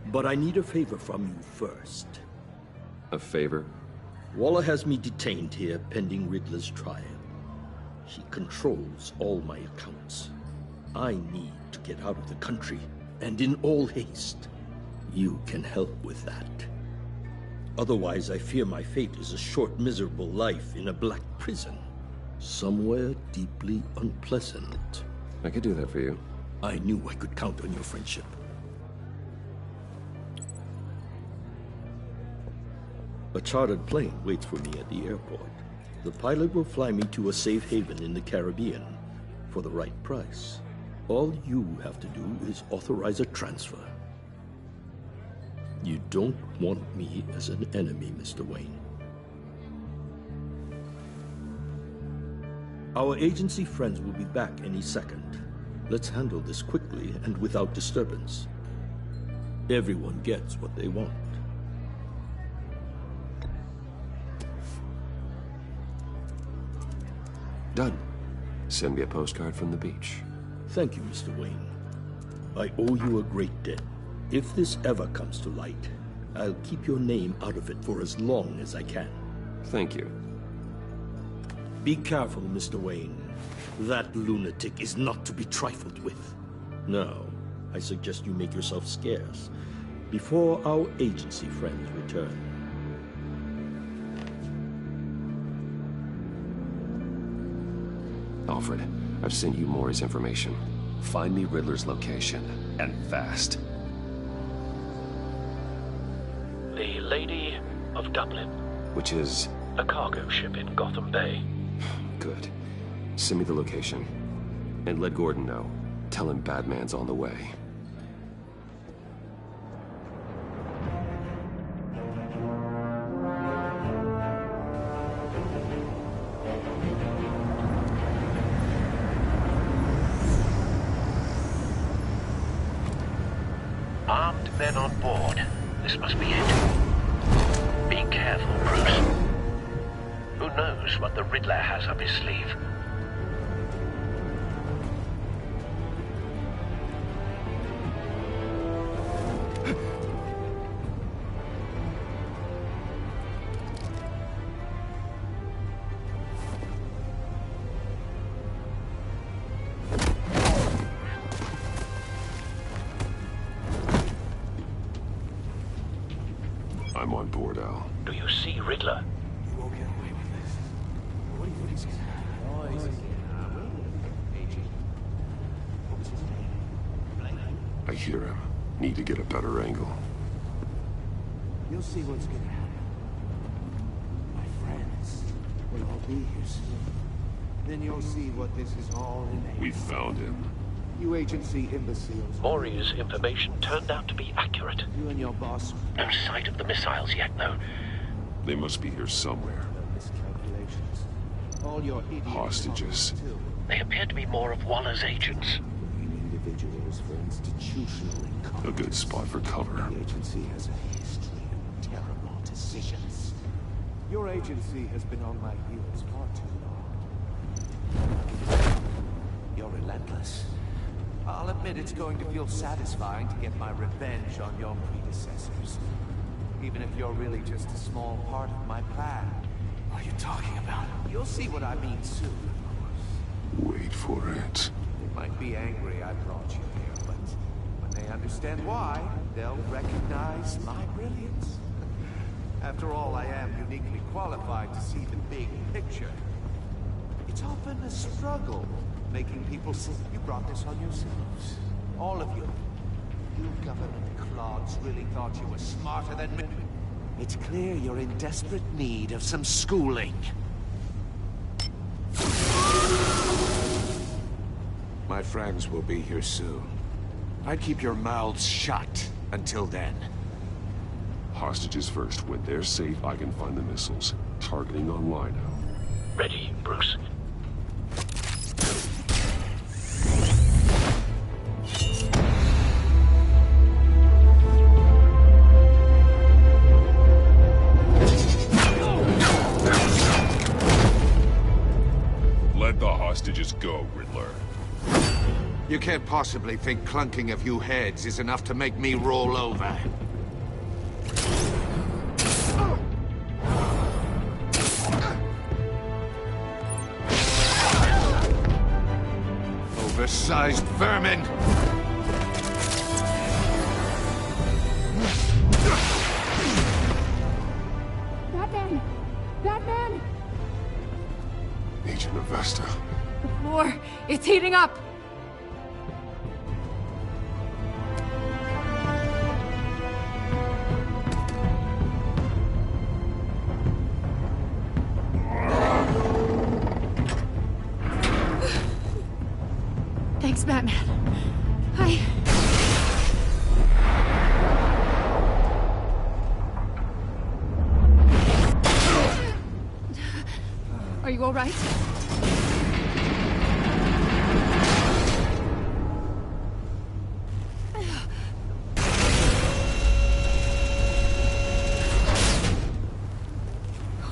But I need a favor from you first. A favor? Waller has me detained here pending Riddler's trial. She controls all my accounts. I need to get out of the country, and in all haste. You can help with that. Otherwise, I fear my fate is a short, miserable life in a black prison. Somewhere deeply unpleasant. I could do that for you. I knew I could count on your friendship. A chartered plane waits for me at the airport. The pilot will fly me to a safe haven in the Caribbean for the right price. All you have to do is authorize a transfer. You don't want me as an enemy, Mr. Wayne. Our agency friends will be back any second. Let's handle this quickly and without disturbance. Everyone gets what they want. Done. Send me a postcard from the beach. Thank you, Mr. Wayne. I owe you a great debt. If this ever comes to light, I'll keep your name out of it for as long as I can. Thank you. Be careful, Mr. Wayne. That lunatic is not to be trifled with. Now, I suggest you make yourself scarce before our agency friends return. Alfred, I've sent you Maury's information. Find me Riddler's location, and fast. The Lady of Dublin. Which is? A cargo ship in Gotham Bay. Good. Send me the location. And let Gordon know. Tell him Batman's on the way. Armed men on board. This must be it. Be careful, Bruce. Who knows what the Riddler has up his sleeve? I'm on board, Al. Do you see Riddler? You won't get away with this. What do you think he's gonna do? Oh, he's What was his name? I hear him. Need to get a better angle. You'll see what's gonna happen. My friends will all be here soon. Then you'll see what this is all in. We found him. You agency imbeciles. Maury's information turned out to be accurate. You and your boss. No sight of the missiles yet, though. They must be here somewhere. Miscalculations. All your idiots. Hostages. They appear to be more of Waller's agents. Individuals for institutional income. A good spot for cover. The agency has a history of terrible decisions. Your agency has been on my heels far too long. You're relentless. I'll admit it's going to feel satisfying to get my revenge on your predecessors. Even if you're really just a small part of my plan. What are you talking about? You'll see what I mean soon, of course. Wait for it. They might be angry I brought you here, but when they understand why, they'll recognize my brilliance. After all, I am uniquely qualified to see the big picture. It's often a struggle making people see you brought this on yourselves. All of you. You government clods really thought you were smarter than me. It's clear you're in desperate need of some schooling. My friends will be here soon. I'd keep your mouths shut until then. Hostages first. When they're safe, I can find the missiles. Targeting on Lino. Ready, Bruce. Let the hostages go, Riddler. You can't possibly think clunking a few heads is enough to make me roll over. Oversized vermin! Batman! Batman! Agent Avesta. The floor, it's heating up! Thanks, Batman. Are you all right?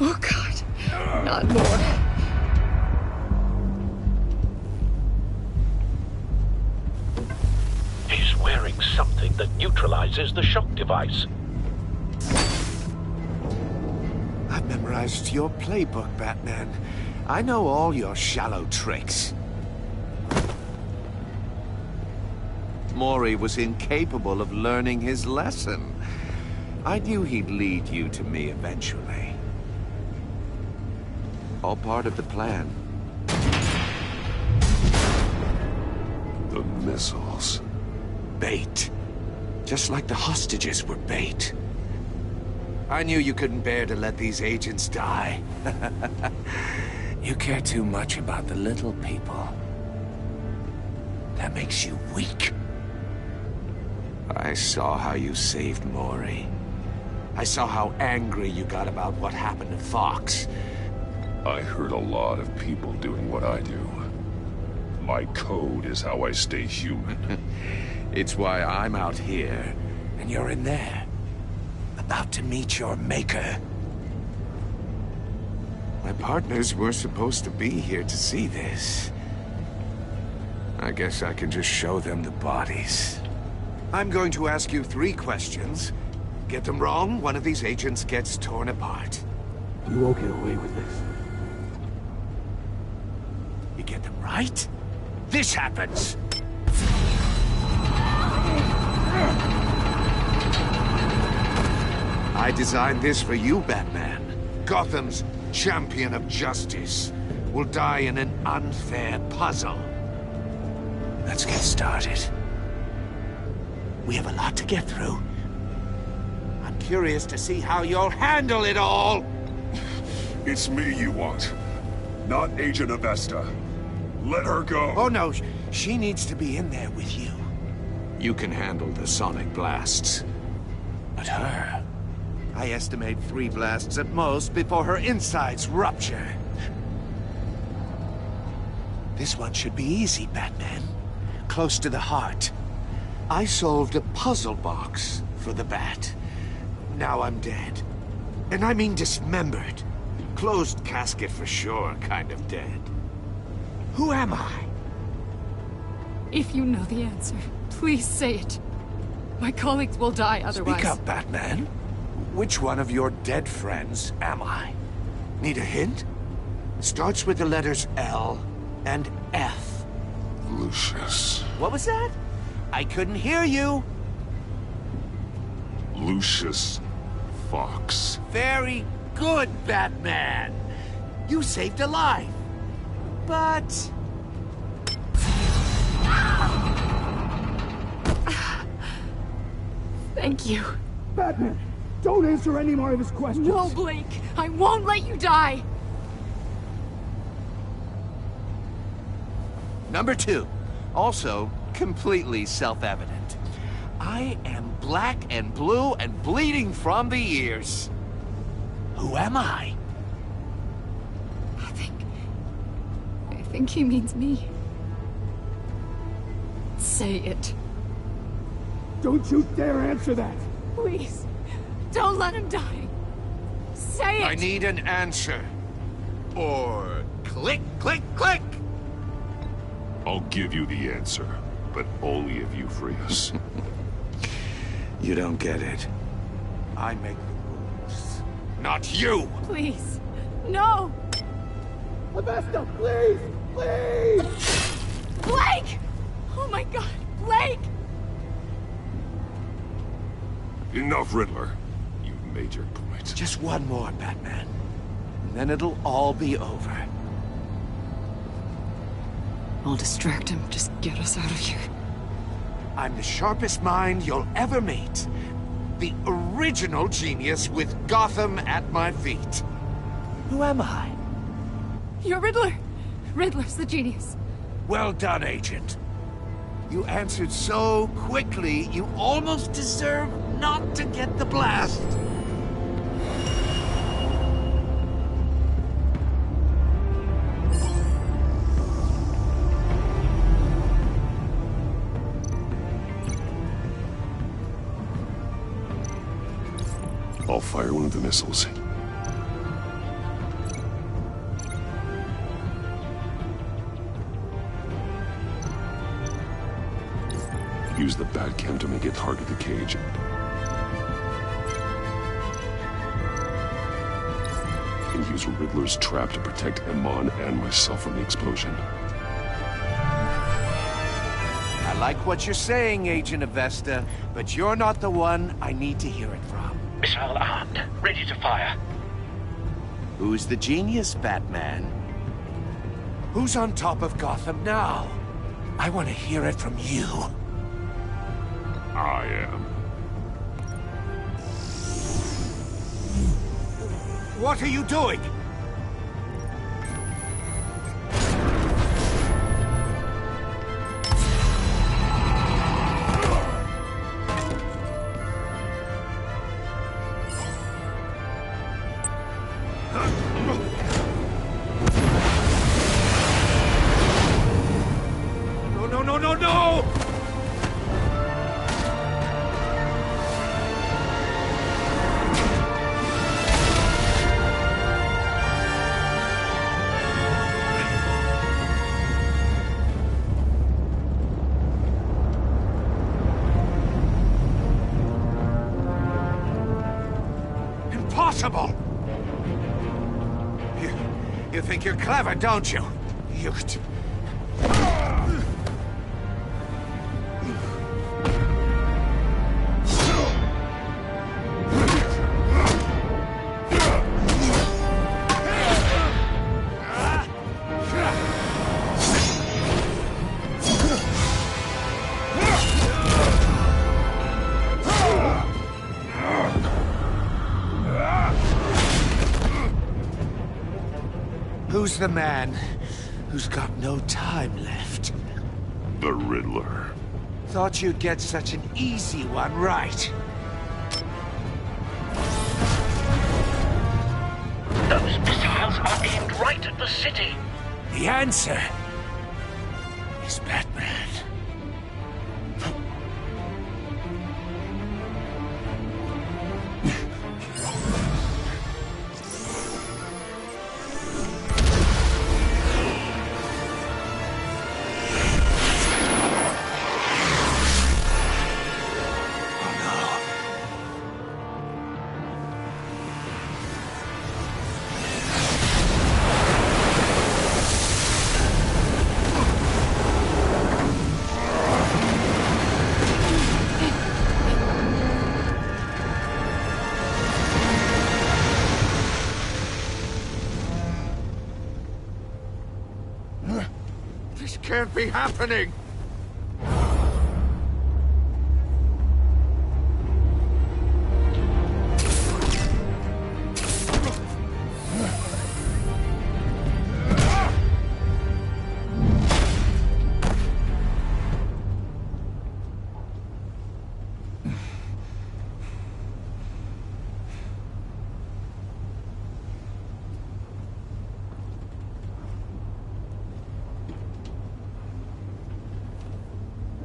Oh, God. Not more. His grenade that neutralizes the shock device. I've memorized your playbook, Batman. I know all your shallow tricks. Mori was incapable of learning his lesson. I knew he'd lead you to me eventually. All part of the plan. The missiles. Bait. Just like the hostages were bait. I knew you couldn't bear to let these agents die. You care too much about the little people. That makes you weak. I saw how you saved Mori. I saw how angry you got about what happened to Fox. I hurt a lot of people doing what I do. My code is how I stay human. It's why I'm out here, and you're in there. About to meet your maker. My partners were supposed to be here to see this. I guess I can just show them the bodies. I'm going to ask you 3 questions. Get them wrong, one of these agents gets torn apart. You won't get away with this. You get them right, this happens. I designed this for you, Batman. Gotham's champion of justice will die in an unfair puzzle. Let's get started. We have a lot to get through. I'm curious to see how you'll handle it all. It's me you want, not Agent Avesta. Let her go. Oh no, she needs to be in there with you. You can handle the sonic blasts. But her... I estimate 3 blasts at most before her insides rupture. This one should be easy, Batman. Close to the heart. I solved a puzzle box for the Bat. Now I'm dead. And I mean dismembered. Closed casket for sure, kind of dead. Who am I? If you know the answer, please say it. My colleagues will die otherwise. Speak up, Batman. Which one of your dead friends am I? Need a hint? Starts with the letters L and F. Lucius. What was that? I couldn't hear you. Lucius Fox. Very good, Batman. You saved a life. But... Thank you. Batman, don't answer any more of his questions. No, Blake. I won't let you die. Number 2. Also, completely self-evident. I am black and blue and bleeding from the ears. Who am I? I think he means me. Say it. Don't you dare answer that! Please, don't let him die. Say it! I need an answer. Or click, click, click! I'll give you the answer, but only if you free us. You don't get it. I make the rules, not you! Please, no! Avesta, please! Please! Blake! Oh my God, Blake! Enough, Riddler. You've made your point. Just one more, Batman. And then it'll all be over. I'll distract him. Just get us out of here. I'm the sharpest mind you'll ever meet. The original genius with Gotham at my feet. Who am I? You're Riddler. Riddler's the genius. Well done, Agent. You answered so quickly, you almost deserve not to get the blast. I'll fire one of the missiles. Use the Batcam to make it target the cage. And use Riddler's trap to protect Iman and myself from the explosion. I like what you're saying, Agent Avesta, but you're not the one I need to hear it from. Missile armed, ready to fire. Who's the genius, Batman? Who's on top of Gotham now? I want to hear it from you. I am. What are you doing? No! Impossible! You think you're clever, don't you? You... Who's the man who's got no time left? The Riddler. Thought you'd get such an easy one right. Those missiles are aimed right at the city. The answer is Batman. This can't be happening!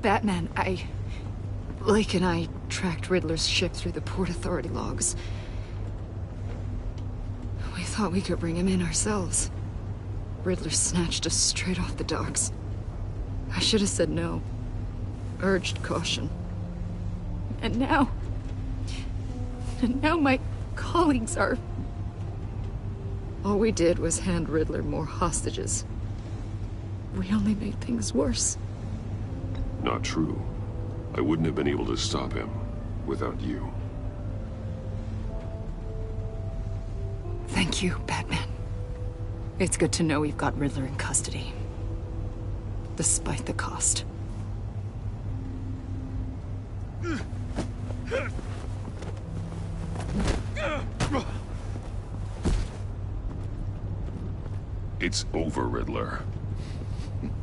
Batman, Blake and I tracked Riddler's ship through the Port Authority logs. We thought we could bring him in ourselves. Riddler snatched us straight off the docks. I should have said no. Urged caution. And now my colleagues are... All we did was hand Riddler more hostages. We only made things worse. Not true. I wouldn't have been able to stop him without you. Thank you, Batman. It's good to know we've got Riddler in custody. Despite the cost. It's over, Riddler.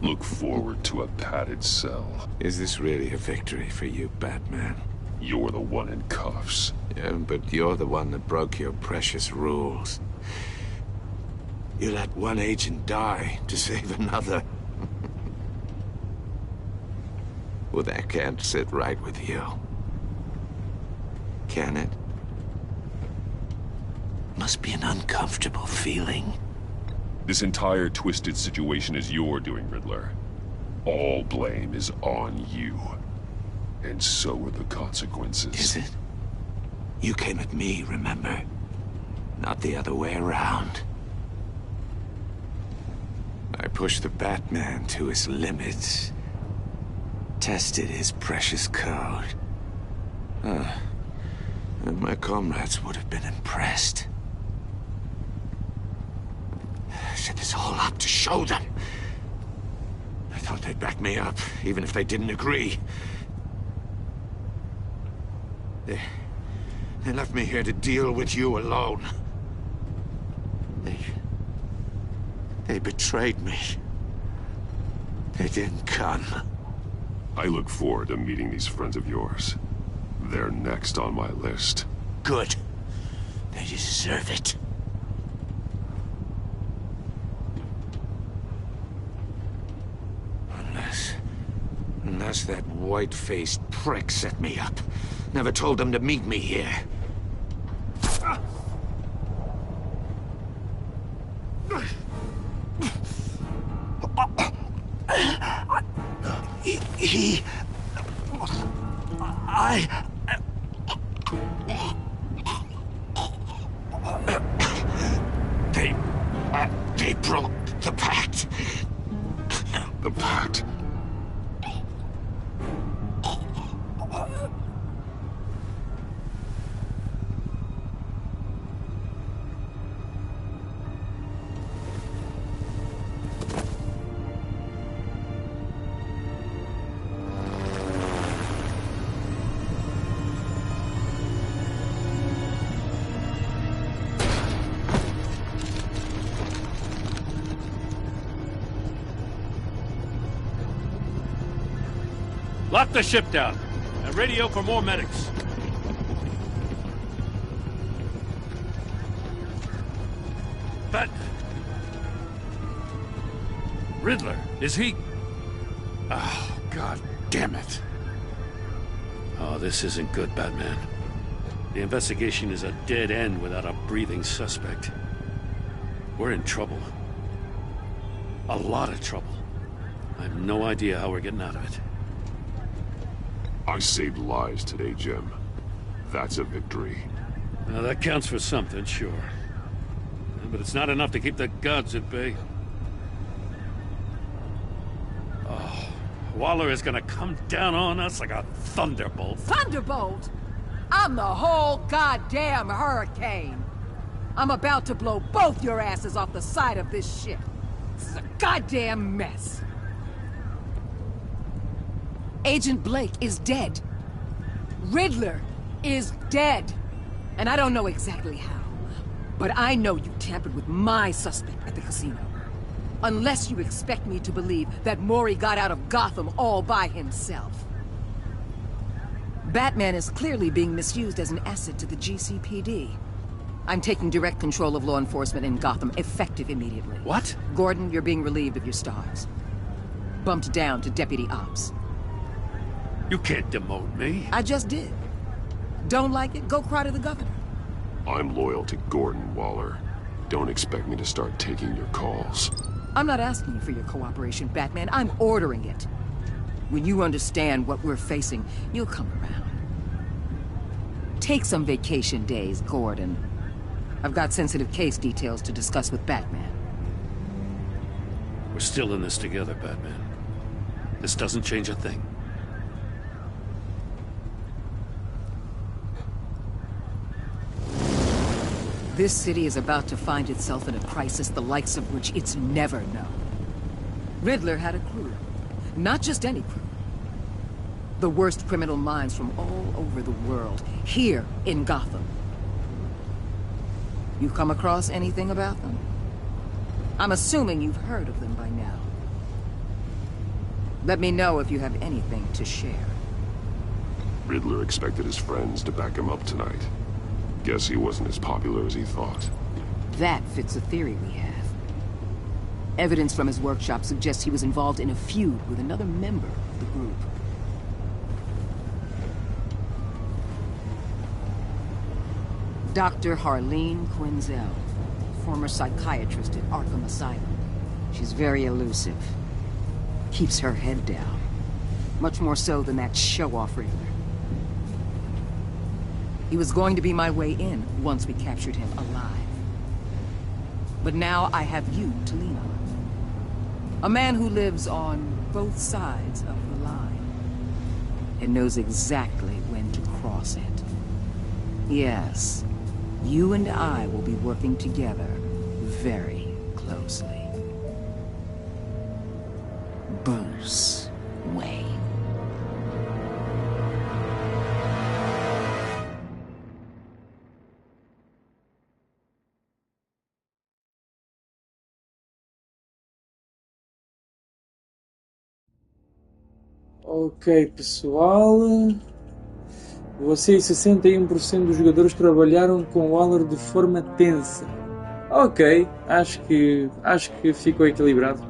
Look forward to a padded cell. Is this really a victory for you, Batman? You're the one in cuffs. Yeah, but you're the one that broke your precious rules. You let one agent die to save another. Well, that can't sit right with you. Can it? Must be an uncomfortable feeling. This entire twisted situation is your doing, Riddler. All blame is on you. And so were the consequences. Is it? You came at me, remember? Not the other way around. I pushed the Batman to his limits. Tested his precious code. And my comrades would have been impressed. I set this all up to show them. I thought they'd back me up, even if they didn't agree. They left me here to deal with you alone. They betrayed me. They didn't come. I look forward to meeting these friends of yours. They're next on my list. Good. They deserve it. Unless that white-faced prick set me up. Never told them to meet me here. They broke the pact. The pact? Lock the ship down, and radio for more medics. But... Riddler, is he... Oh, God damn it. Oh, this isn't good, Batman. The investigation is a dead end without a breathing suspect. We're in trouble. A lot of trouble. I have no idea how we're getting out of it. I saved lives today, Jim. That's a victory. Now, that counts for something, sure. But it's not enough to keep the gods at bay. Oh, Waller is gonna come down on us like a thunderbolt. Thunderbolt? I'm the whole goddamn hurricane. I'm about to blow both your asses off the side of this ship. This is a goddamn mess. Agent Blake is dead. Riddler is dead. And I don't know exactly how, but I know you tampered with my suspect at the casino. Unless you expect me to believe that Maury got out of Gotham all by himself. Batman is clearly being misused as an asset to the GCPD. I'm taking direct control of law enforcement in Gotham, effective immediately. What? Gordon, you're being relieved of your stars. Bumped down to Deputy Ops. You can't demote me. I just did. Don't like it? Go cry to the governor. I'm loyal to Gordon, Waller. Don't expect me to start taking your calls. I'm not asking you for your cooperation, Batman. I'm ordering it. When you understand what we're facing, you'll come around. Take some vacation days, Gordon. I've got sensitive case details to discuss with Batman. We're still in this together, Batman. This doesn't change a thing. This city is about to find itself in a crisis the likes of which it's never known. Riddler had a crew. Not just any crew. The worst criminal minds from all over the world, here in Gotham. You come across anything about them? I'm assuming you've heard of them by now. Let me know if you have anything to share. Riddler expected his friends to back him up tonight. Guess he wasn't as popular as he thought. That fits a theory we have. Evidence from his workshop suggests he was involved in a feud with another member of the group. Dr. Harleen Quinzel, former psychiatrist at Arkham Asylum. She's very elusive. Keeps her head down. Much more so than that show-off Riddler. He was going to be my way in once we captured him alive. But now I have you to lean on. A man who lives on both sides of the line and knows exactly when to cross it. Yes, you and I will be working together very closely. Bruce Wayne. Ok, pessoal. Vocês, 61% dos jogadores trabalharam com Waller de forma tensa. Ok, acho que ficou equilibrado.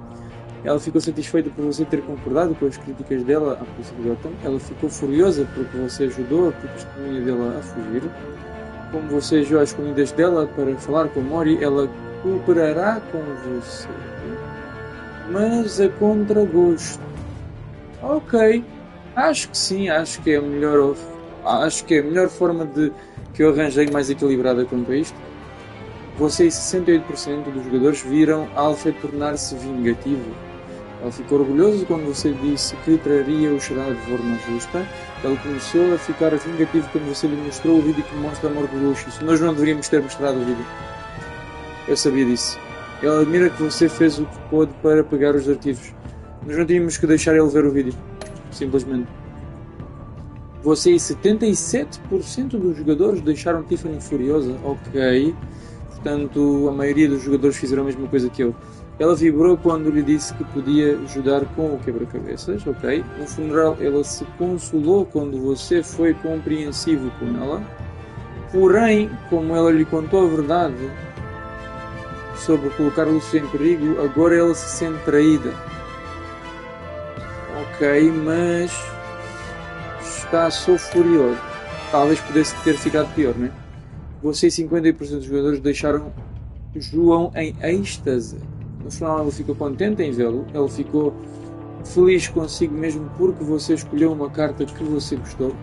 Ela ficou satisfeita por você ter concordado com as críticas dela à polícia de Gotham. Ela ficou furiosa porque você ajudou a testemunha dela a fugir. Como você agiu às escondidas dela para falar com Mori, ela cooperará com você. Mas a contragosto. Ok, acho que sim, acho que é a melhor forma de que eu arranjei mais equilibrada quanto a isto. Vocês, 68% dos jogadores, viram Alfred tornar-se vingativo. Ele ficou orgulhoso quando você disse que traria o charada de forma justa. Ele começou a ficar vingativo quando você lhe mostrou o vídeo que mostra a morte do Lucius. Nós não deveríamos ter mostrado o vídeo. Eu sabia disso. Ele admira que você fez o que pôde para pegar os arquivos. Nós não tínhamos que deixar ele ver o vídeo. Simplesmente. Vocês, 77% dos jogadores deixaram Tiffany furiosa. Ok. Portanto, a maioria dos jogadores fizeram a mesma coisa que eu. Ela vibrou quando lhe disse que podia ajudar com o quebra-cabeças. Ok. No funeral, ela se consolou quando você foi compreensivo com ela. Porém, como ela lhe contou a verdade sobre colocar Lúcio em perigo, agora ela se sente traída. Ok, mas está só furioso. Talvez pudesse ter ficado pior, não é? Vocês, 50% dos jogadores, deixaram João em êxtase. No final, ela ficou contente em vê-lo. Ela ficou feliz consigo mesmo porque você escolheu uma carta que você gostou.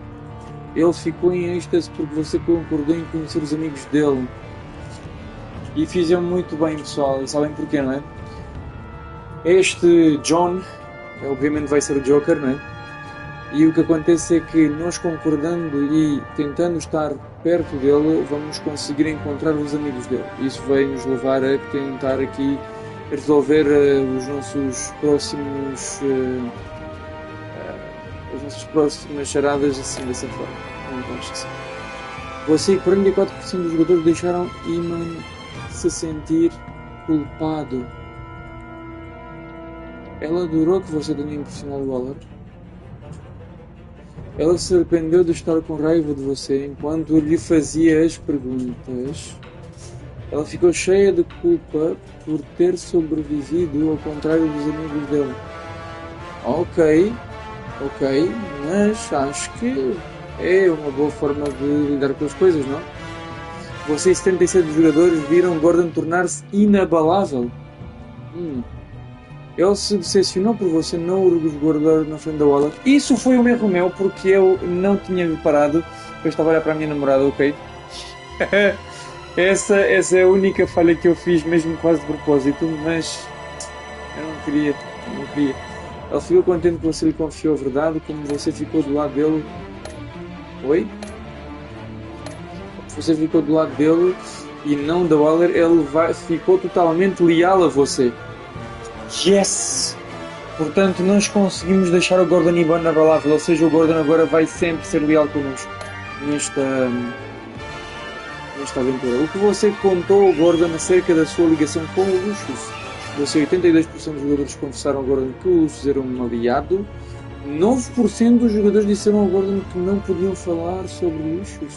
Ele ficou em êxtase porque você concordou em conhecer os amigos dele. E fizeram muito bem, pessoal. E sabem porquê, não é? Este John, obviamente vai ser o Joker, não é? E o que acontece é que nós concordando e tentando estar perto dele, vamos conseguir encontrar os amigos dele. Isso vai nos levar a tentar aqui resolver os nossos próximos as nossas próximas charadas assim, dessa forma. Não acho assim. Você, 44% dos jogadores deixaram Iman se sentir culpado. Ela adorou que você tenha impressionado o Waller. Ela se arrependeu de estar com raiva de você enquanto lhe fazia as perguntas. Ela ficou cheia de culpa por ter sobrevivido ao contrário dos amigos dela. Ok, mas acho que é uma boa forma de lidar com as coisas, não? Vocês, 77 dos jogadores, viram Gordon tornar-se inabalável. Ele se decepcionou por você não o resguardar na frente da Waller. Isso foi um erro meu, porque eu não tinha reparado. Eu estava a olhar para a minha namorada, ok? Essa é a única falha que eu fiz, mesmo quase de propósito, mas eu não queria. Ele ficou contente que você lhe confiou a verdade, como você ficou do lado dele. Oi? Você ficou do lado dele e não da Waller, ele ficou totalmente leal a você. Yes! Portanto, nós conseguimos deixar o Gordon inabalável, ou seja, o Gordon agora vai sempre ser leal connosco nesta aventura. O que você contou ao Gordon acerca da sua ligação com o Lucius? Você, 82% dos jogadores confessaram ao Gordon que o Lucius era um aliado. 9% dos jogadores disseram ao Gordon que não podiam falar sobre Lucius.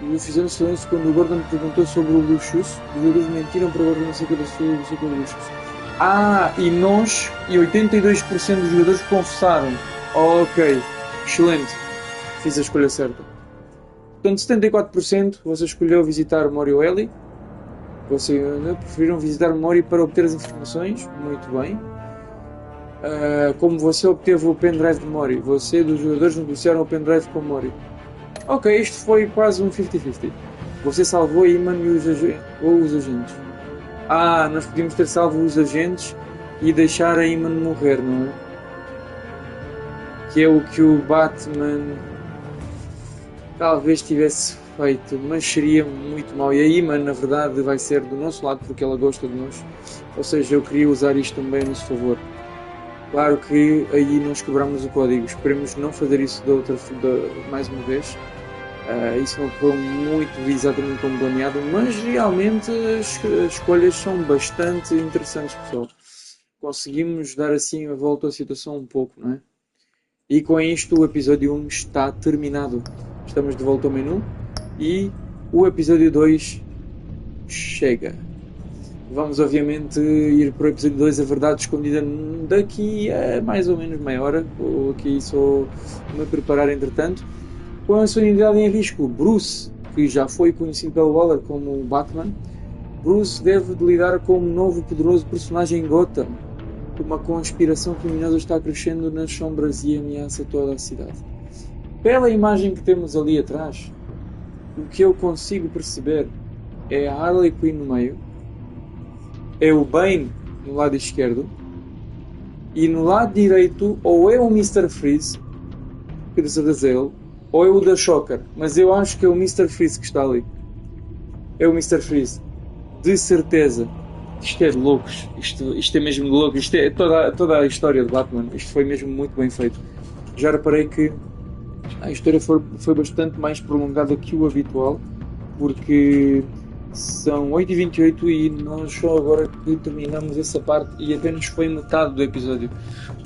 E fizeram silêncio quando o Gordon perguntou sobre o Lucius. Os jogadores mentiram para o Gordon acerca da sua ligação com o Lucius. E 82% dos jogadores confessaram. Ok, excelente. Fiz a escolha certa. Portanto, 74% você escolheu visitar Mori ou Ellie. Você preferiram visitar Mori para obter as informações. Muito bem. como você obteve o pendrive de Mori? Você dos jogadores negociaram o pendrive com Mori. Ok, isto foi quase um 50-50. Você salvou a Iman e os agentes. Nós podíamos ter salvo os agentes e deixar a Iman morrer, não é? Que é o que o Batman talvez tivesse feito, mas seria muito mau. E a Iman, na verdade, vai ser do nosso lado porque ela gosta de nós. Ou seja, eu queria usar isto também a nosso favor. Claro que aí nós quebramos o código. Esperemos não fazer isso mais uma vez. Isso não correu muito exatamente como planeado, mas realmente as escolhas são bastante interessantes, pessoal. Conseguimos dar assim a volta à situação um pouco, não é? E com isto o episódio 1 está terminado. Estamos de volta ao menu e o episódio 2 chega. Vamos obviamente ir para o episódio 2, a verdade escondida, daqui a mais ou menos meia hora. Vou aqui só me preparar entretanto. Com a sua unidade em risco, Bruce, que já foi conhecido pelo Waller como Batman, Bruce deve de lidar com um novo poderoso personagem em Gotham. Uma conspiração criminosa está crescendo nas sombras e ameaça toda a cidade. Pela imagem que temos ali atrás, o que eu consigo perceber é a Harley Quinn no meio, é o Bane no lado esquerdo, e no lado direito ou é o Mr. Freeze, que de certeza é ele, ou é o da Shocker, mas eu acho que é o Mr. Freeze que está ali. É o Mr. Freeze. De certeza. Isto é de loucos. Isto é mesmo de louco. Isto é toda a história de Batman. Isto foi mesmo muito bem feito. Já reparei que a história foi bastante mais prolongada que o habitual, porque são 8h28 e nós só agora que terminamos essa parte e apenas foi metade do episódio,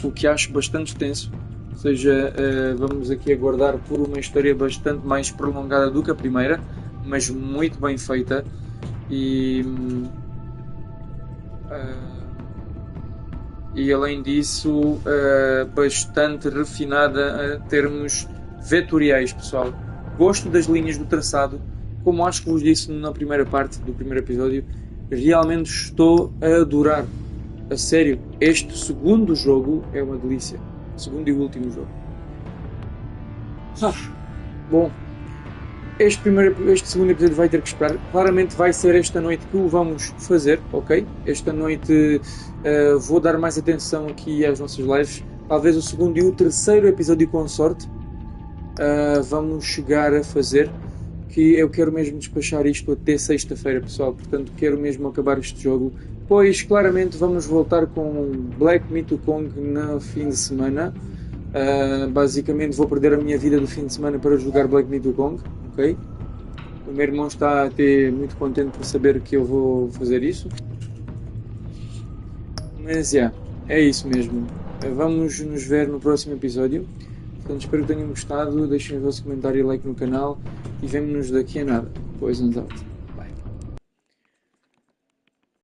o que acho bastante tenso. Ou seja, vamos aqui aguardar por uma história bastante mais prolongada do que a primeira, mas muito bem feita e além disso bastante refinada a termos vetoriais, pessoal. Gosto das linhas do traçado, como acho que vos disse na primeira parte do primeiro episódio. Realmente estou a adorar, a sério. Este segundo jogo é uma delícia. Segundo e último jogo. Bom, este segundo episódio vai ter que esperar. Claramente vai ser esta noite que o vamos fazer, ok? Esta noite vou dar mais atenção aqui às nossas lives. Talvez o segundo e o terceiro episódio com sorte vamos chegar a fazer. Que eu quero mesmo despachar isto até sexta-feira, pessoal. Portanto, quero mesmo acabar este jogo. Pois, claramente, vamos voltar com Black Myth Wukong no fim de semana. Basicamente, vou perder a minha vida do fim de semana para jogar Black Myth Wukong. Ok? O meu irmão está até muito contente por saber que eu vou fazer isso. Mas, é isso mesmo. Vamos nos ver no próximo episódio. Portanto, espero que tenham gostado. Deixem o vosso comentário e like no canal. E vemo-nos daqui a nada. Pois, out.